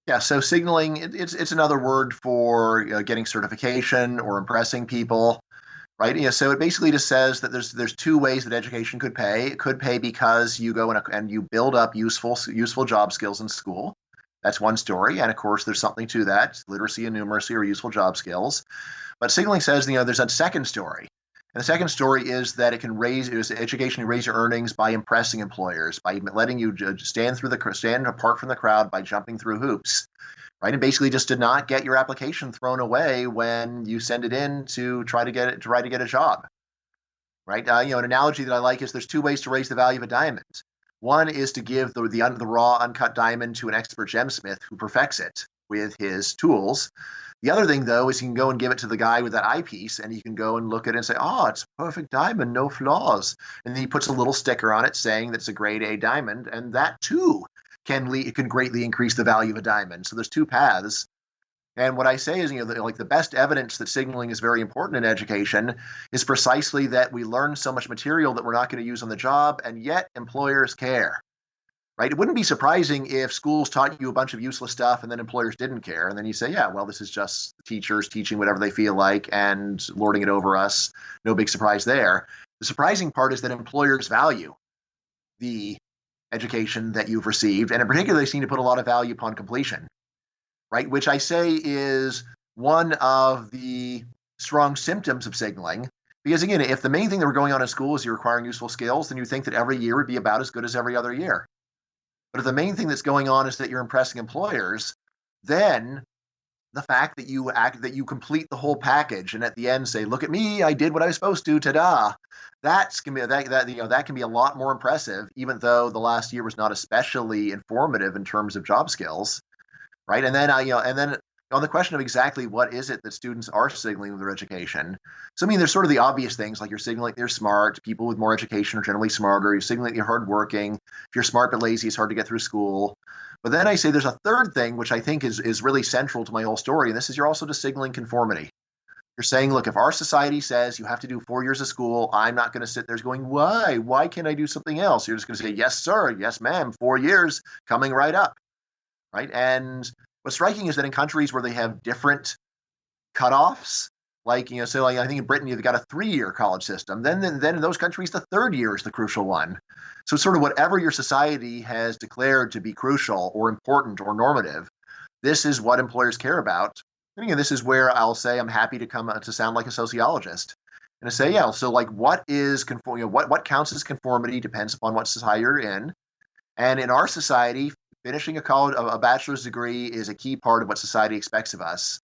Yeah, so signaling, it's another word for getting certification or impressing people, right? So it basically just says that there's two ways that education could pay. It could pay because you go and you build up useful job skills in school. That's one story, and of course there's something to that. Literacy and numeracy are useful job skills. But signaling says there's a second story. And the second story is that education can raise your earnings by impressing employers, by letting you stand apart from the crowd by jumping through hoops, right? And basically just to not get your application thrown away when you send it in to try to get a job. right? An analogy that I like is there's two ways to raise the value of a diamond. One is to give the raw uncut diamond to an expert gemsmith who perfects it with his tools. The other thing, though, is you can go and give it to the guy with that eyepiece, and he can go and look at it and say, "Oh, it's a perfect diamond, no flaws." And then he puts a little sticker on it saying that it's a grade A diamond, and that too can greatly increase the value of a diamond. So there's two paths. And what I say is, like the best evidence that signaling is very important in education is precisely that we learn so much material that we're not going to use on the job, and yet employers care, right? It wouldn't be surprising if schools taught you a bunch of useless stuff and then employers didn't care. And then you say, yeah, well, this is just teachers teaching whatever they feel like and lording it over us. No big surprise there. The surprising part is that employers value the education that you've received, and in particular, they seem to put a lot of value upon completion, right? Which I say is one of the strong symptoms of signaling. Because again, if the main thing that we're going on in school is you're acquiring useful skills, then you think that every year would be about as good as every other year. But if the main thing that's going on is that you're impressing employers, then the fact that you complete the whole package and at the end say, "Look at me, I did what I was supposed to, ta-da!" That can be a lot more impressive, even though the last year was not especially informative in terms of job skills. Right. And then on the question of exactly what is it that students are signaling with their education. So, I mean, there's sort of the obvious things like you're signaling they're smart. People with more education are generally smarter. You're signaling you're hardworking. If you're smart but lazy, it's hard to get through school. But then I say there's a third thing, which I think is really central to my whole story. And this is you're also just signaling conformity. You're saying, look, if our society says you have to do 4 years of school, I'm not going to sit there going, why? Why can't I do something else? You're just going to say, yes, sir. Yes, ma'am. 4 years coming right up. Right. And what's striking is that in countries where they have different cutoffs, like, so like I think in Britain, you've got a 3-year college system. Then in those countries, the third year is the crucial one. So sort of whatever your society has declared to be crucial or important or normative, this is what employers care about. And again, this is where I'll say I'm happy to come to sound like a sociologist and to say, yeah, so like what is what counts as conformity depends upon what society you're in. And in our society, finishing a bachelor's degree is a key part of what society expects of us.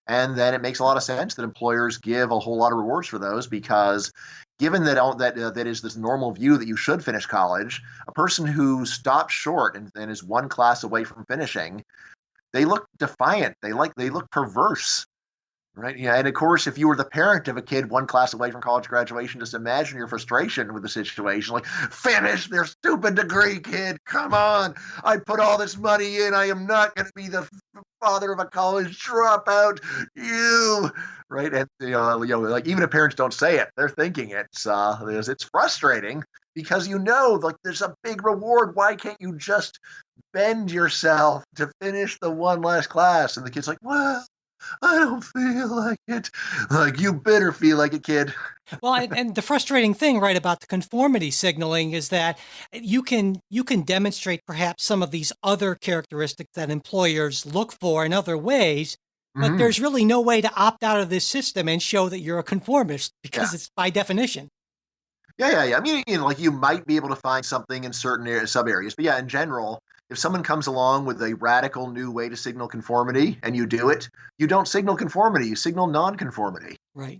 And then it makes a lot of sense that employers give a whole lot of rewards for those because given that is this normal view that you should finish college, a person who stops short and is one class away from finishing, they look defiant. They look perverse. Right. Yeah. And of course, if you were the parent of a kid one class away from college graduation, just imagine your frustration with the situation. Like, finish their stupid degree, kid. Come on. I put all this money in. I am not going to be the father of a college dropout. You. Right. And, like even if parents don't say it, they're thinking it's frustrating because like there's a big reward. Why can't you just bend yourself to finish the one last class? And the kid's like, well, I don't feel like it. Like, you better feel like it, kid. Well, and the frustrating thing, right, about the conformity signaling is that you can demonstrate perhaps some of these other characteristics that employers look for in other ways, but Mm-hmm. there's really no way to opt out of this system and show that you're a conformist because Yeah. it's by definition. Yeah. I mean, like you might be able to find something in certain sub areas, but yeah, in general, if someone comes along with a radical new way to signal conformity and you do it, you don't signal conformity, you signal non-conformity. Right.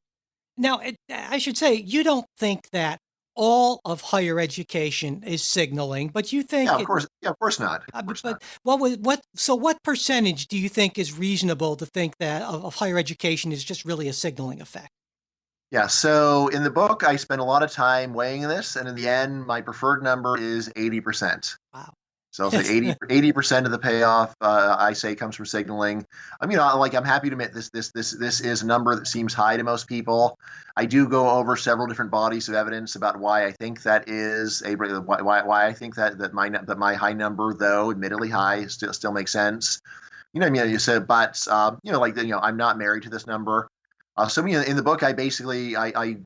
Now, I should say, you don't think that all of higher education is signaling, but you think Yeah, of course. Yeah, of course not. Of course not. but what percentage do you think is reasonable to think that of higher education is just really a signaling effect? Yeah, so in the book, I spent a lot of time weighing this, and in the end, my preferred number is 80%. Wow. So I'll say 80% of the payoff I say comes from signaling. I mean, I'm happy to admit this is a number that seems high to most people. I do go over several different bodies of evidence about why I think that is why I think that my high number, though admittedly high, still makes sense. I mean, you said, but I'm not married to this number. So in the book, I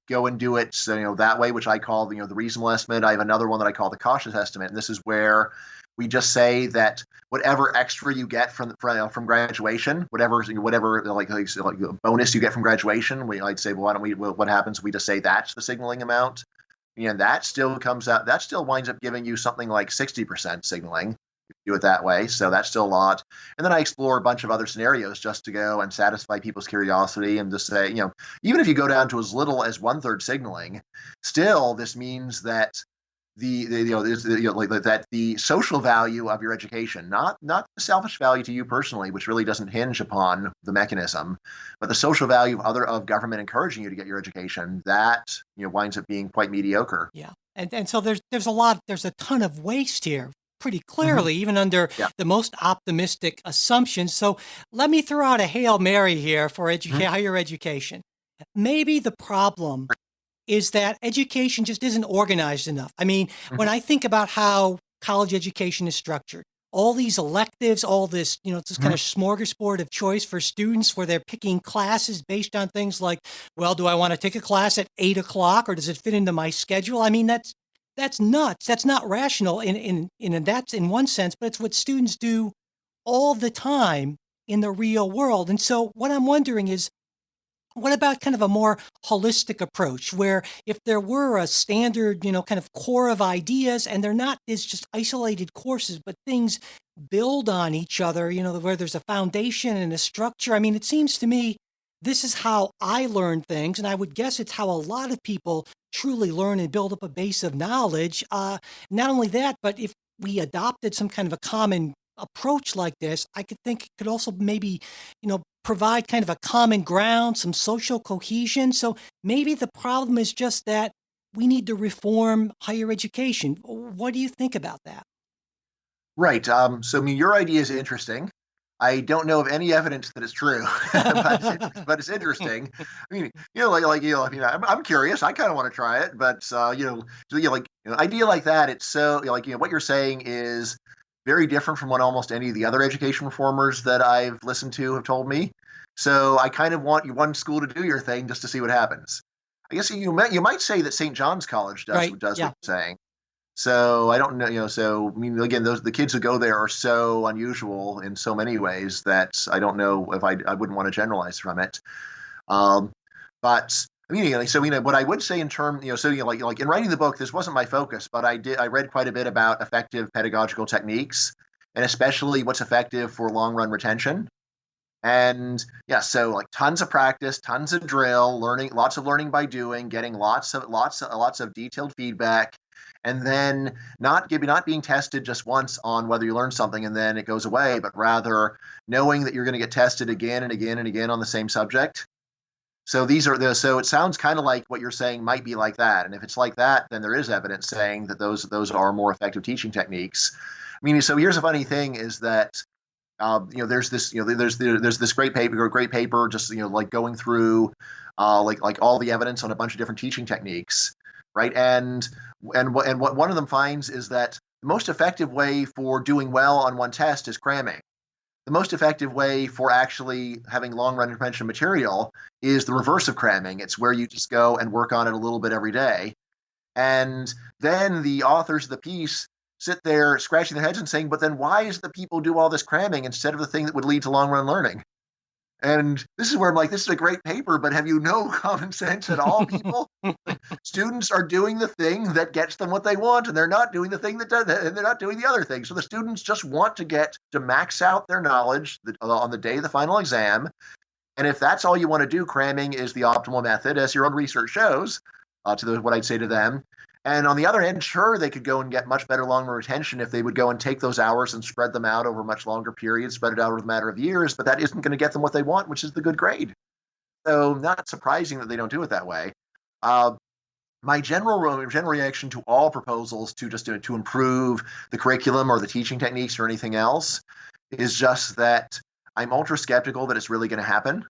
go and do it that way, which I call the reasonable estimate. I have another one that I call the cautious estimate, and this is where we just say that whatever extra you get from graduation, whatever like bonus you get from graduation, I'd say, well, why don't we? What happens if we just say that's the signaling amount? And that still comes out. That still winds up giving you something like 60% signaling do it that way. So that's still a lot. And then I explore a bunch of other scenarios just to go and satisfy people's curiosity and just say, even if you go down to as little as 1/3 signaling, still this means that like the social value of your education, not the selfish value to you personally, which really doesn't hinge upon the mechanism, but the social value of government encouraging you to get your education, that winds up being quite mediocre. Yeah. And so there's a ton of waste here, pretty Mm-hmm. clearly, even under Yeah. the most optimistic assumptions. So let me throw out a Hail Mary here for Mm-hmm. higher education. Maybe the problem is that education just isn't organized enough. I mean, when I think about how college education is structured, all these electives, all this, this Mm-hmm. kind of smorgasbord of choice for students where they're picking classes based on things like, well, do I want to take a class at 8 o'clock or does it fit into my schedule? I mean, that's nuts. That's not rational that's in one sense, but it's what students do all the time in the real world. And so what I'm wondering is, what about kind of a more holistic approach where if there were a standard, kind of core of ideas and they're not as just isolated courses, but things build on each other, where there's a foundation and a structure. I mean, it seems to me this is how I learn things. And I would guess it's how a lot of people truly learn and build up a base of knowledge. Not only that, but if we adopted some kind of a common approach like this, I could think it could also maybe, provide kind of a common ground, some social cohesion. So maybe the problem is just that we need to reform higher education. What do you think about that? Right. So, I mean, your idea is interesting. I don't know of any evidence that it's true, but it's interesting. I mean, I mean, I'm curious. I kind of want to try it, but idea like that. It's so what you're saying is very different from what almost any of the other education reformers that I've listened to have told me. So I kind of want you one school to do your thing just to see what happens. I guess you might say that St. John's College does Right. does Yeah. what you're saying. So I don't know, so I mean, again, the kids who go there are so unusual in so many ways that I don't know if I wouldn't want to generalize from it. Um, but I mean, so what I would say in term, so like in writing the book, this wasn't my focus, but I read quite a bit about effective pedagogical techniques, and especially what's effective for long run retention. And yeah, so like tons of practice, tons of drill, lots of learning by doing, getting lots of detailed feedback, and then not being tested just once on whether you learn something and then it goes away, but rather knowing that you're going to get tested again and again and again on the same subject. So it sounds kind of like what you're saying might be like that. And if it's like that, then there is evidence saying that those are more effective teaching techniques. I mean, so here's a funny thing is that there's this, there's this great paper, just like going through, like all the evidence on a bunch of different teaching techniques, right? And what one of them finds is that the most effective way for doing well on one test is cramming. The most effective way for actually having long run retention material is the reverse of cramming. It's where you just go and work on it a little bit every day. And then the authors of the piece sit there scratching their heads and saying, but then why is the people do all this cramming instead of the thing that would lead to long run learning? And this is where I'm like, this is a great paper, but have you no common sense at all, people? Students are doing the thing that gets them what they want, and they're not doing the thing that does, and they're not doing the other thing. So the students just want to get to max out their knowledge on the day of the final exam. And if that's all you want to do, cramming is the optimal method, as your own research shows, what I'd say to them. And on the other end, sure, they could go and get much better long-run retention if they would go and take those hours and spread them out over much longer periods, spread it out over a matter of years, but that isn't going to get them what they want, which is the good grade. So not surprising that they don't do it that way. Uh, my general reaction to all proposals to improve the curriculum or the teaching techniques or anything else is just that I'm ultra skeptical that it's really going to happen.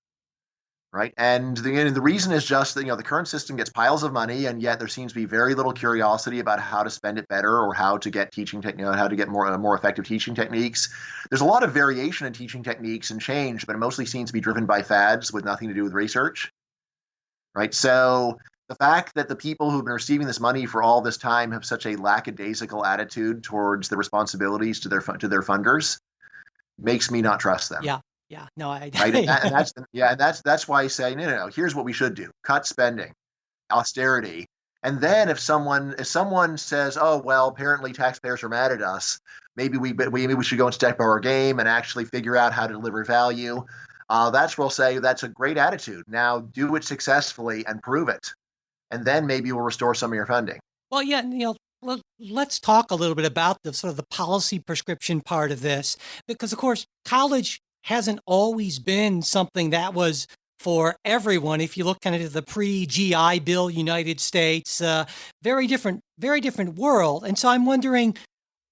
Right. And the reason is just that, the current system gets piles of money, and yet there seems to be very little curiosity about how to spend it better or how to get how to get more effective teaching techniques. There's a lot of variation in teaching techniques and change, but it mostly seems to be driven by fads with nothing to do with research. Right. So the fact that the people who've been receiving this money for all this time have such a lackadaisical attitude towards the responsibilities to their funders makes me not trust them. Yeah. Yeah. No, Right. And that's why I say, no. Here's what we should do: cut spending, austerity, And then if someone says, "Oh well, apparently taxpayers are mad at us. Maybe we should go and step up our game and actually figure out how to deliver value." That's where I'll say that's a great attitude. Now do it successfully and prove it, and then maybe we'll restore some of your funding. Well, yeah, let's talk a little bit about the sort of the policy prescription part of this, because of course, college hasn't always been something that was for everyone. If you look kind of to the pre-GI Bill United States, very different world. And so I'm wondering,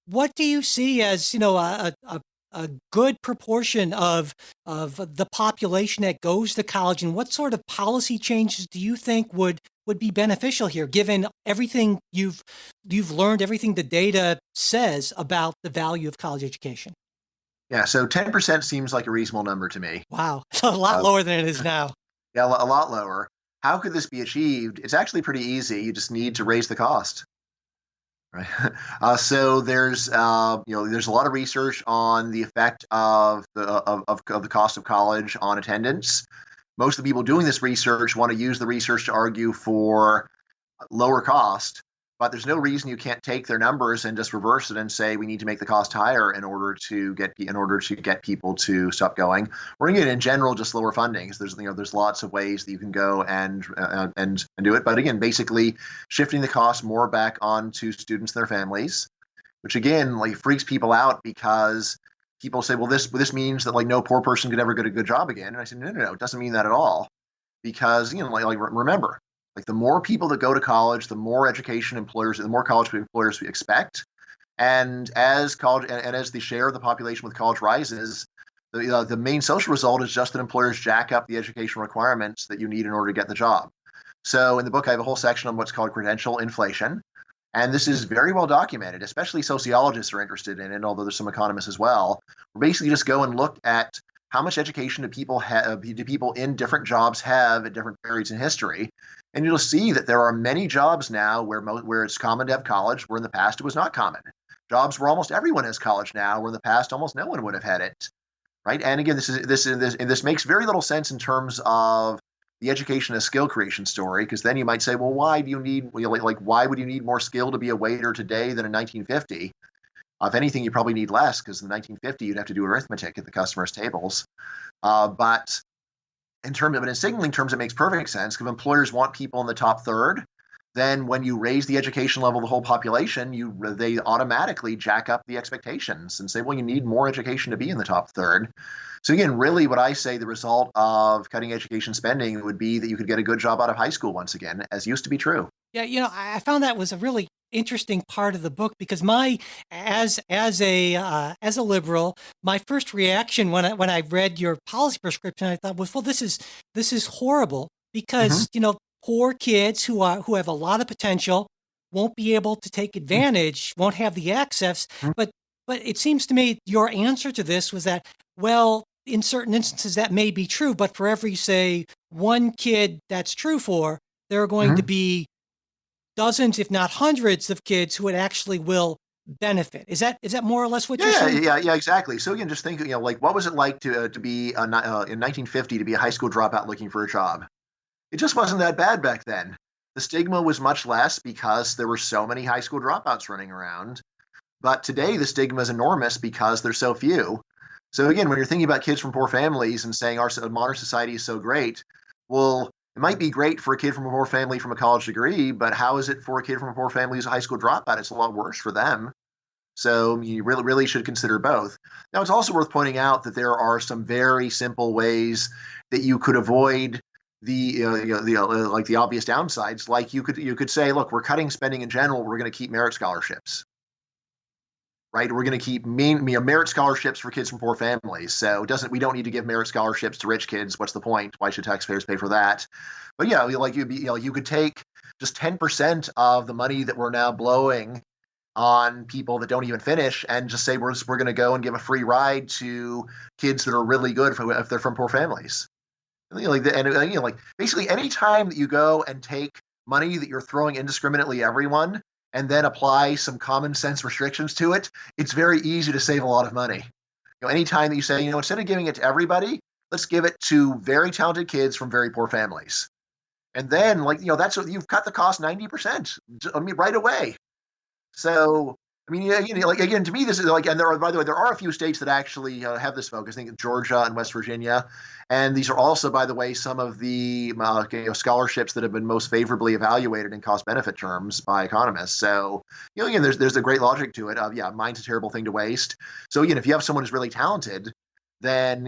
what do you see as a good proportion of the population that goes to college, and what sort of policy changes do you think would be beneficial here, given everything you've learned, everything the data says about the value of college education? Yeah, so 10% seems like a reasonable number to me. Wow, a lot Uh, lower than it is now. yeah, a lot lower. How could this be achieved? It's actually pretty easy. You just need to raise the cost. Right. So there's a lot of research on the effect of the cost of college on attendance. Most of the people doing this research want to use the research to argue for lower cost, but there's no reason you can't take their numbers and just reverse it and say we need to make the cost higher in order to get people to stop going. Or again, in general, just lower funding. There's lots of ways that you can go and do it. But again, basically shifting the cost more back onto students and their families, which again like freaks people out because people say, well, this means that like no poor person could ever get a good job again. And I said, no, it doesn't mean that at all, because remember, like the more people that go to college, the more college employers we expect, and as college and as the share of the population with college rises, the main social result is just that employers jack up the educational requirements that you need in order to get the job. So in the book, I have a whole section on what's called credential inflation, and this is very well documented. Especially sociologists are interested in it, although there's some economists as well. We basically just go and look at how much education do people in different jobs have at different periods in history, and you'll see that there are many jobs now where it's common to have college, where in the past it was not common. Jobs where almost everyone has college now, where in the past almost no one would have had it, right? And again, this makes very little sense in terms of the education as skill creation story, because then you might say, well, why would you need more skill to be a waiter today than in 1950? If anything, you probably need less, because in 1950 you'd have to do arithmetic at the customers' tables. But in signaling terms, it makes perfect sense. If employers want people in the top third, then when you raise the education level of the whole population, they automatically jack up the expectations and say, well, you need more education to be in the top third. So again, really what I say the result of cutting education spending would be that you could get a good job out of high school once again, as used to be true. Yeah, I found that was a really interesting part of the book, because as a liberal, my first reaction when I read your policy prescription, I thought, well, this is horrible, Mm-hmm. because poor kids who have a lot of potential won't be able to take advantage, won't have the access. Mm-hmm. But it seems to me your answer to this was that, well, in certain instances that may be true, but for every, say, one kid that's true for, there are going to Mm-hmm. be dozens, if not hundreds, of kids who it actually will benefit. Is that more or less what you're Yeah, saying? yeah, yeah, exactly. So again, just think, like what was it like to be in 1950 to be a high school dropout looking for a job? It just wasn't that bad back then. The stigma was much less because there were so many high school dropouts running around. But today, the stigma is enormous because there's so few. So again, when you're thinking about kids from poor families and saying our modern society is so great, well, it might be great for a kid from a poor family from a college degree, but how is it for a kid from a poor family who's a high school dropout? It's a lot worse for them. So you really should consider both. Now, it's also worth pointing out that there are some very simple ways that you could avoid like the obvious downsides. Like you could say, look, we're cutting spending in general. We're going to keep merit scholarships, right? We're going to keep merit scholarships for kids from poor families. So we don't need to give merit scholarships to rich kids. What's the point? Why should taxpayers pay for that? But yeah, you could take just 10% of the money that we're now blowing on people that don't even finish and just say we're going to go and give a free ride to kids that are really good if they're from poor families. Basically any time that you go and take money that you're throwing indiscriminately at everyone and then apply some common sense restrictions to it, it's very easy to save a lot of money. Anytime that you say, instead of giving it to everybody, let's give it to very talented kids from very poor families. And then, like, that's what you've cut the cost 90%. I mean, right away. So, I mean, yeah, like again, to me, this is like, and there are, by the way, there are a few states that actually have this focus. I think Georgia and West Virginia, and these are also, by the way, some of the scholarships that have been most favorably evaluated in cost benefit terms by economists. So, again, there's a great logic to it. Yeah, mine's a terrible thing to waste. So, again, if you have someone who's really talented, then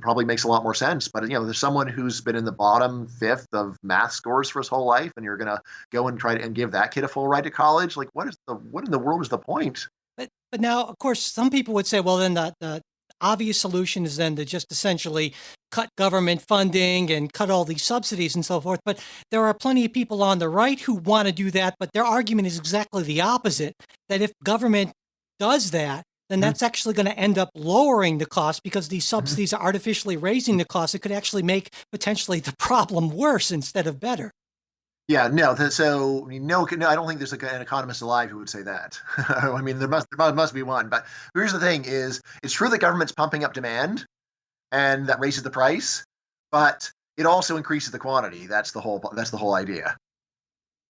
probably makes a lot more sense. But there's someone who's been in the bottom fifth of math scores for his whole life, and you're gonna go and try to and give that kid a full ride to college. Like, what in the world is the point? But now, of course, some people would say, well, then the obvious solution is then to just essentially cut government funding and cut all these subsidies and so forth. But there are plenty of people on the right who want to do that, but their argument is exactly the opposite, that if government does that, then that's actually going to end up lowering the cost because these subsidies are artificially raising the cost. It could actually make potentially the problem worse instead of better. Yeah, no. So, I mean, no, I don't think there's an economist alive who would say that. I mean, there must be one. But here's the thing: is it's true that government's pumping up demand, and that raises the price, but it also increases the quantity. That's the whole idea.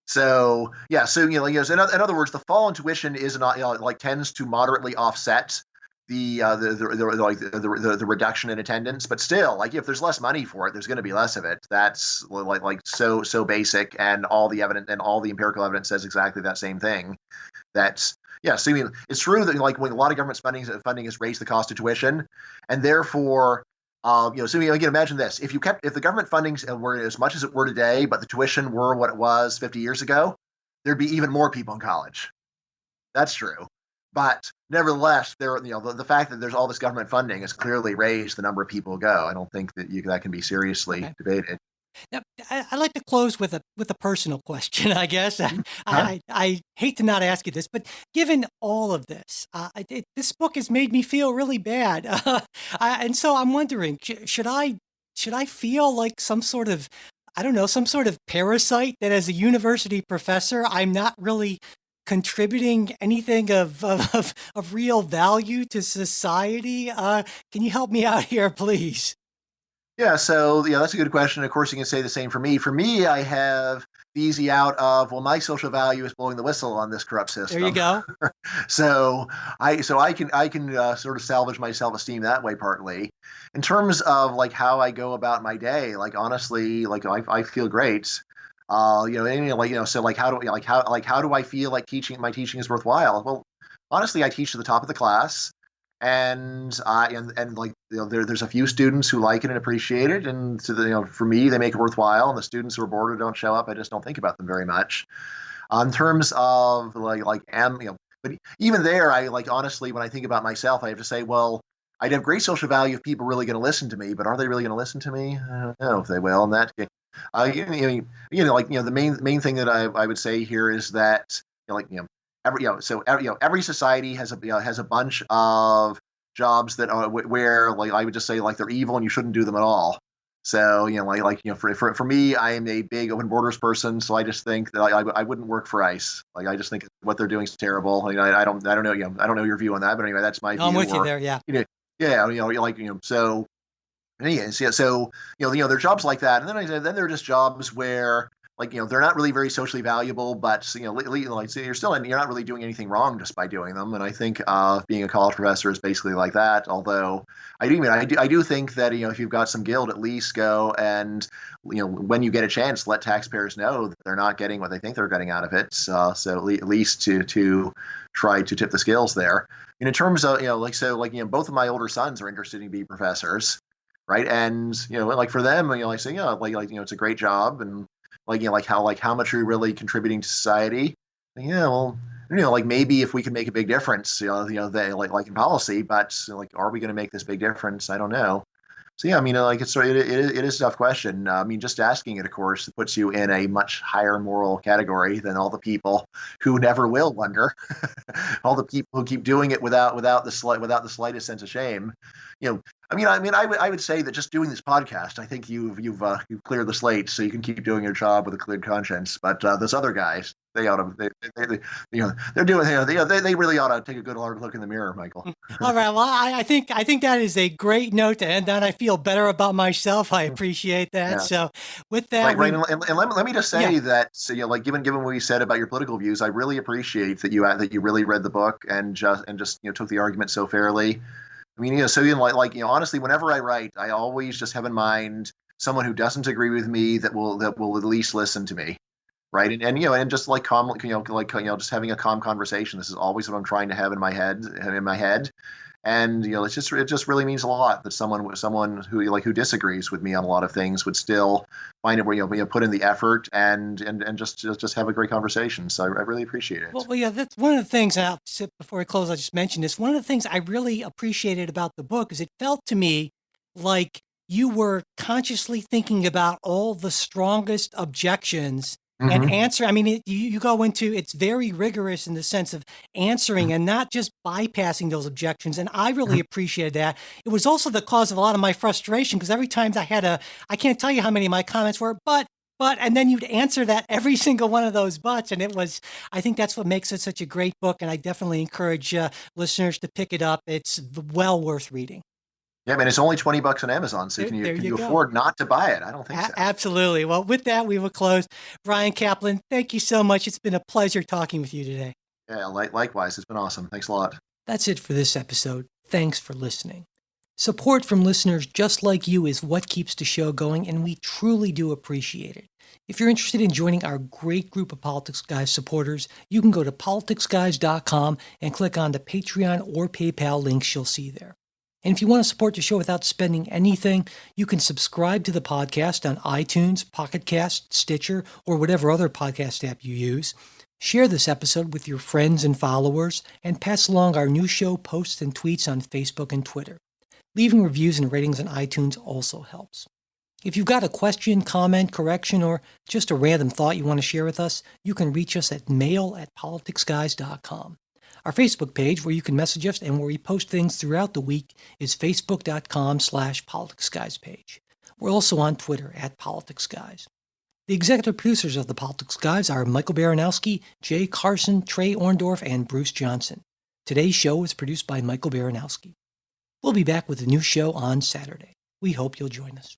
So yeah, so in other words, the fall in tuition is not like tends to moderately offset the reduction in attendance, but still, like if there's less money for it, there's going to be less of it. That's so basic, and all the evidence and all the empirical evidence says exactly that same thing. That's yeah. So I mean, it's true that like when a lot of government funding has raised the cost of tuition, and therefore so again, imagine this: if the government funding were as much as it were today, but the tuition were what it was 50 years ago, there'd be even more people in college. That's true, but nevertheless, the fact that there's all this government funding has clearly raised the number of people who go. I don't think that can be seriously debated. Now, I'd like to close with a personal question, I guess. Huh? I hate to not ask you this, but given all of this, this book has made me feel really bad, and so I'm wondering, should I feel like some sort of, I don't know, some sort of parasite that as a university professor, I'm not really contributing anything of real value to society? Can you help me out here, please? Yeah, so that's a good question. Of course, you can say the same for me. For me, I have the easy out of, well, my social value is blowing the whistle on this corrupt There you system. go. So I can sort of salvage my self-esteem that way partly. In terms of like how I go about my day, like honestly, like I feel great. And, so like how do I feel like my teaching is worthwhile? Well, honestly, I teach to the top of the class, and like there's a few students who like it and appreciate it, and so for me they make it worthwhile. And the students who are bored or don't show up, I just don't think about them very much. In terms of but even there, I like honestly when I think about myself, I have to say, well, I'd have great social value if people are really going to listen to me, but are they really going to listen to me? I don't know if they will. And that, the main thing that I would say here is that every society has a bunch of jobs that are where like I would just say like they're evil and you shouldn't do them at all. So for me, I am a big open borders person, so I just think that I wouldn't work for ICE. Like I just think what they're doing is terrible. I don't know I don't know your view on that, but anyway, that's my No, I'm view. with you Or there. Yeah. yeah, so anyways, yeah, so there are jobs like that, and then there are just jobs where like they're not really very socially valuable, but like so you're not really doing anything wrong just by doing them. And I think being a college professor is basically like that. Although I do think that if you've got some guild, at least go and when you get a chance, let taxpayers know that they're not getting what they think they're getting out of it. So at least to try to tip the scales there. And in terms of both of my older sons are interested in being professors, right? And like for them, I say it's a great job, and how much are you really contributing to society? Yeah, well, like maybe if we can make a big difference, they like in policy, but like are we going to make this big difference? I don't know. So yeah, I mean, like it is a tough question. I mean, just asking it, of course, puts you in a much higher moral category than all the people who never will wonder, all the people who keep doing it without the slightest sense of shame. I would say that just doing this podcast, I think you've cleared the slate, so you can keep doing your job with a cleared conscience. But those other guys, they ought to they're doing they really ought to take a good hard look in the mirror, Michael. All right. Well, I think that is a great note to end on. I feel better about myself. I appreciate that. Yeah. So with that, Right, and let me just yeah. say that, so, like given what you said about your political views, I really appreciate that you really read the book and just took the argument so fairly. I mean, so honestly, whenever I write, I always just have in mind someone who doesn't agree with me that will at least listen to me, right? And just like calm, just having a calm conversation. This is always what I'm trying to have in my head. And it just really means a lot that someone who disagrees with me on a lot of things would still find it where put in the effort and just have a great conversation. So I really appreciate it. Well, yeah, that's one of the things. And before I close, I just mentioned this. One of the things I really appreciated about the book is it felt to me like you were consciously thinking about all the strongest objections and Hmm. answer. I mean, you go into it's very rigorous in the sense of answering and not just bypassing those objections. And I really appreciated that. It was also the cause of a lot of my frustration because every time I can't tell you how many of my comments were, and then you'd answer that every single one of those buts. And I think that's what makes it such a great book. And I definitely encourage listeners to pick it up. It's well worth reading. Yeah, man, it's only $20 on Amazon, so There can you you go. afford not to buy it? I don't think so. Absolutely. Well, with that, we will close. Bryan Caplan, thank you so much. It's been a pleasure talking with you today. Yeah, likewise, it's been awesome. Thanks a lot. That's it for this episode. Thanks for listening. Support from listeners just like you is what keeps the show going, and we truly do appreciate it. If you're interested in joining our great group of Politics Guys supporters, you can go to politicsguys.com and click on the Patreon or PayPal links you'll see there. And if you want to support the show without spending anything, you can subscribe to the podcast on iTunes, Pocket Cast, Stitcher, or whatever other podcast app you use. Share this episode with your friends and followers, and pass along our new show posts and tweets on Facebook and Twitter. Leaving reviews and ratings on iTunes also helps. If you've got a question, comment, correction, or just a random thought you want to share with us, you can reach us at mail@politicsguys.com. Our Facebook page, where you can message us and where we post things throughout the week, is facebook.com/politicsguyspage. We're also on Twitter @politicsguys. The executive producers of the Politics Guys are Michael Baranowski, Jay Carson, Trey Orndorff, and Bruce Johnson. Today's show was produced by Michael Baranowski. We'll be back with a new show on Saturday. We hope you'll join us.